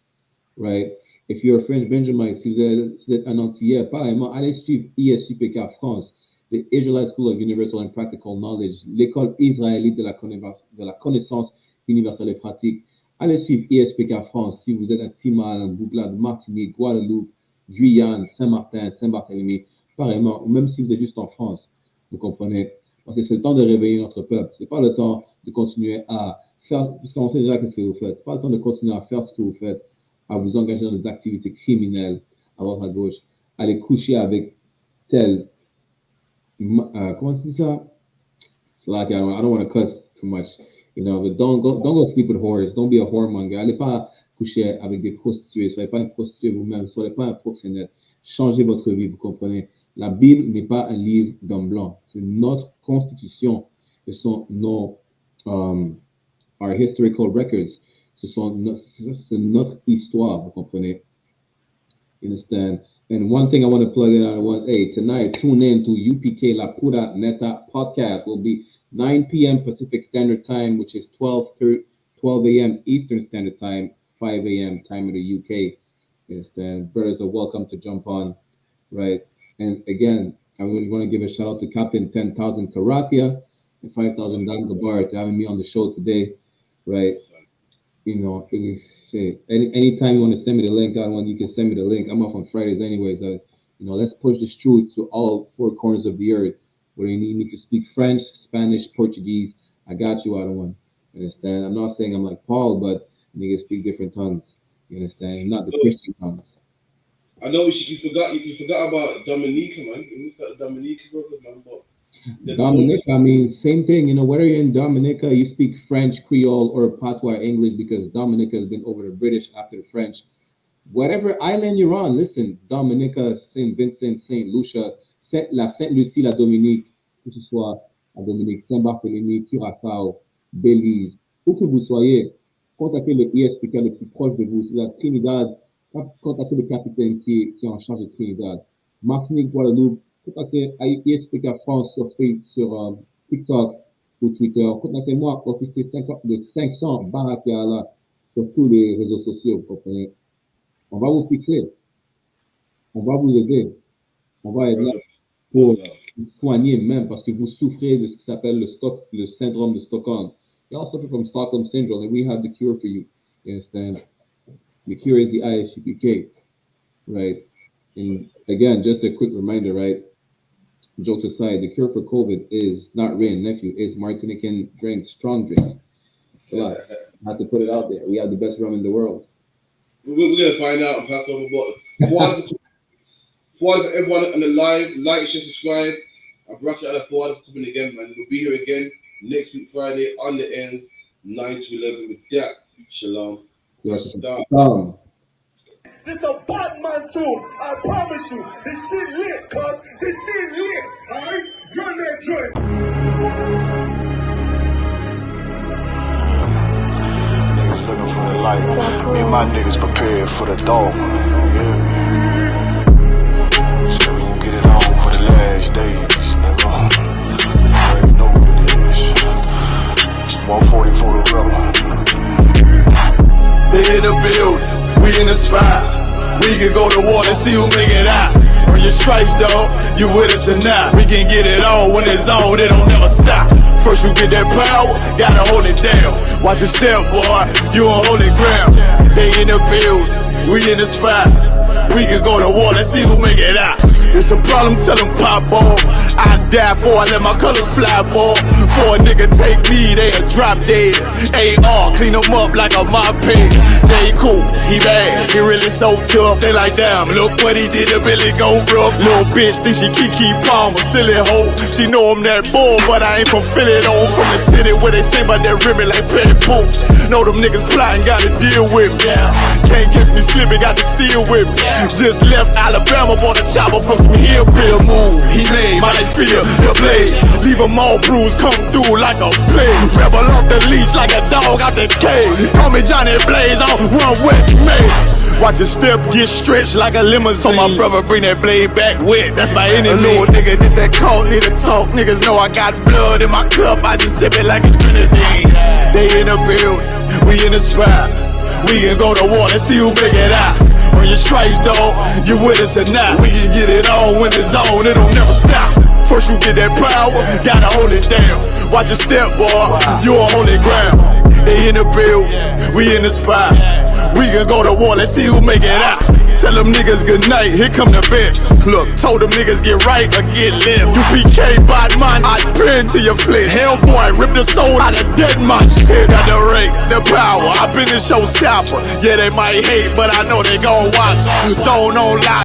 right? If you're a French Benjamin, si vous êtes un Antillais, pareillement, allez suivre I.S.U.P.K France, the Israelite School of Universal and Practical Knowledge, l'école israélite de la connaissance universelle et pratique. Allez suivre I.S.U.P.K France si vous êtes à Timal, Bouglade, Martinique, Guadeloupe, Guyane, Saint-Martin, Saint-Barthélemy, pareillement, ou même si vous êtes juste en France, vous comprenez? Parce que c'est le temps de réveiller notre peuple. C'est pas le temps de continuer à faire, parce qu'on sait déjà ce que vous faites. C'est pas le temps de continuer à faire ce que vous faites, à vous engager dans des activités criminelles à votre à gauche, aller coucher avec tel, comment se dit ça? So like, I don't want to cuss too much, you know, but don't go sleep with whores. Don't be a whoremonger. Allez pas coucher avec des prostituées. Soyez pas une prostituée vous-même. Soyez pas un proxénète. Changez votre vie, vous comprenez. La Bible n'est pas un livre d'homme blanc. C'est notre constitution. Ce sont our historical records. C'est notre histoire, vous comprenez. You understand? And one thing I want to plug in on, tonight, tune in to UPK La Pura Neta podcast. Will be 9 p.m. Pacific Standard Time, which is 12 a.m. Eastern Standard Time, 5 a.m. time of the UK. You understand? Brothers are welcome to jump on, right? And again, I want to give a shout out to Captain 10,000 Karatia and 5,000 Dan Gabar to having me on the show today, right? You know, anytime you want to send me the link, you can send me the link. I'm off on Fridays anyways. You know, let's push this truth to all four corners of the earth. Whether you need me to speak French, Spanish, Portuguese, I got you, Adawan. Understand? I'm not saying I'm like Paul, but niggas speak different tongues. You understand? Not the Christian tongues. I know you forgot about Dominica, man. Who's that Dominica brother, man? Dominica, I mean, same thing. You know, whether you're in Dominica, you speak French, Creole, or Patois English, because Dominica has been over the British after the French. Whatever island you're on, listen, Dominica, Saint Vincent, Saint Lucia, la Sainte Lucie, la Dominique, que ce soit la Dominique, Saint-Barthélemy, Curaçao, Belize, où que vous soyez, contactez le I.S.U.P.K le plus proche de vous. C'est la Trinidad, contactez le capitaine qui est en charge de Trinidad. Martinique, Guadeloupe, contactez I.S.U.P.K France sur TikTok ou Twitter. Contactez-moi, officier de 500 Barakia sur tous les réseaux sociaux. Vous comprenez? On va vous fixer. On va vous aider. On va être là pour vous soigner même parce que vous souffrez de ce qui s'appelle le syndrome de Stockholm. You all suffer from Stockholm syndrome, and we have the cure for you. You understand? The cure is the I.S.U.P.K, right? And again, just a quick reminder, right? Jokes aside, the cure for COVID is not Ray and Nephew, it's Martinican drink, strong drink. So I have to put it out there. We have the best rum in the world. We're going to find out and pass over, but for everyone on the live, like, share, subscribe. I'll rock you out for coming again, man. We'll be here again next week, Friday, on the ends, 9 to 11 with that. Shalom. This is a Batman tune. I promise you. This shit lit, cuz. This shit lit. Alright? Run that joint. Niggas looking for the light. Me and my niggas prepared for the dog. Yeah. So we gon' get it on for the last days, nigga. You already know what it is. 140 for the rebel. They in the building, we in the spot. We can go to war and see who make it out. Earn your stripes, dog, you with us or not. We can get it on when it's on, it don't never stop. First you get that power, gotta hold it down. Watch your step, boy, you on holy ground. They in the building, we in the spot. We can go to war and see who make it out. It's a problem, tell them pop ball. I die for I let my colors fly, ball. For a nigga take me, they'll drop dead. AR, clean them up like a mop pig. Say he cool, he bad, he really so tough. They like, damn, look what he did to Billy go rough. Little bitch think she Kiki Palmer, silly hoe. She know I'm that bull, but I ain't from Philly though. From the city where they say about that ribbon like petty poops. Know them niggas plotting, gotta deal with me. Can't catch me slipping, got to steal with me. Just left Alabama, bought a chopper from some hillbilly move. He made my life feel the blade. Leave them all bruised, come through like a plague. Rebel off the leash like a dog out the cage. Call me Johnny Blaze on Run West May. Watch your step get stretched like a limousine. So my brother bring that blade back wet. That's my enemy. A little nigga, this that cold, need to talk. Niggas know I got blood in my cup. I just sip it like it's grenadine. They in the building, we in the spot. We can go to war and see who make it out. Earn your stripes, dog, you with us or not. We can get it on when it's on, it don't never stop. First you get that power, gotta hold it down. Watch your step, boy, you on holy ground. They in the building, we in the spot. We can go to war, let's see who make it out. Tell them niggas good night, here come the best. Look, told them niggas get right or get left. UPK, bad man, I pin to your flesh. Hellboy, rip the soul out of dead man shit. Got the rate, the power, I been the showstopper. Yeah, they might hate, but I know they gon' watch. Zone on live.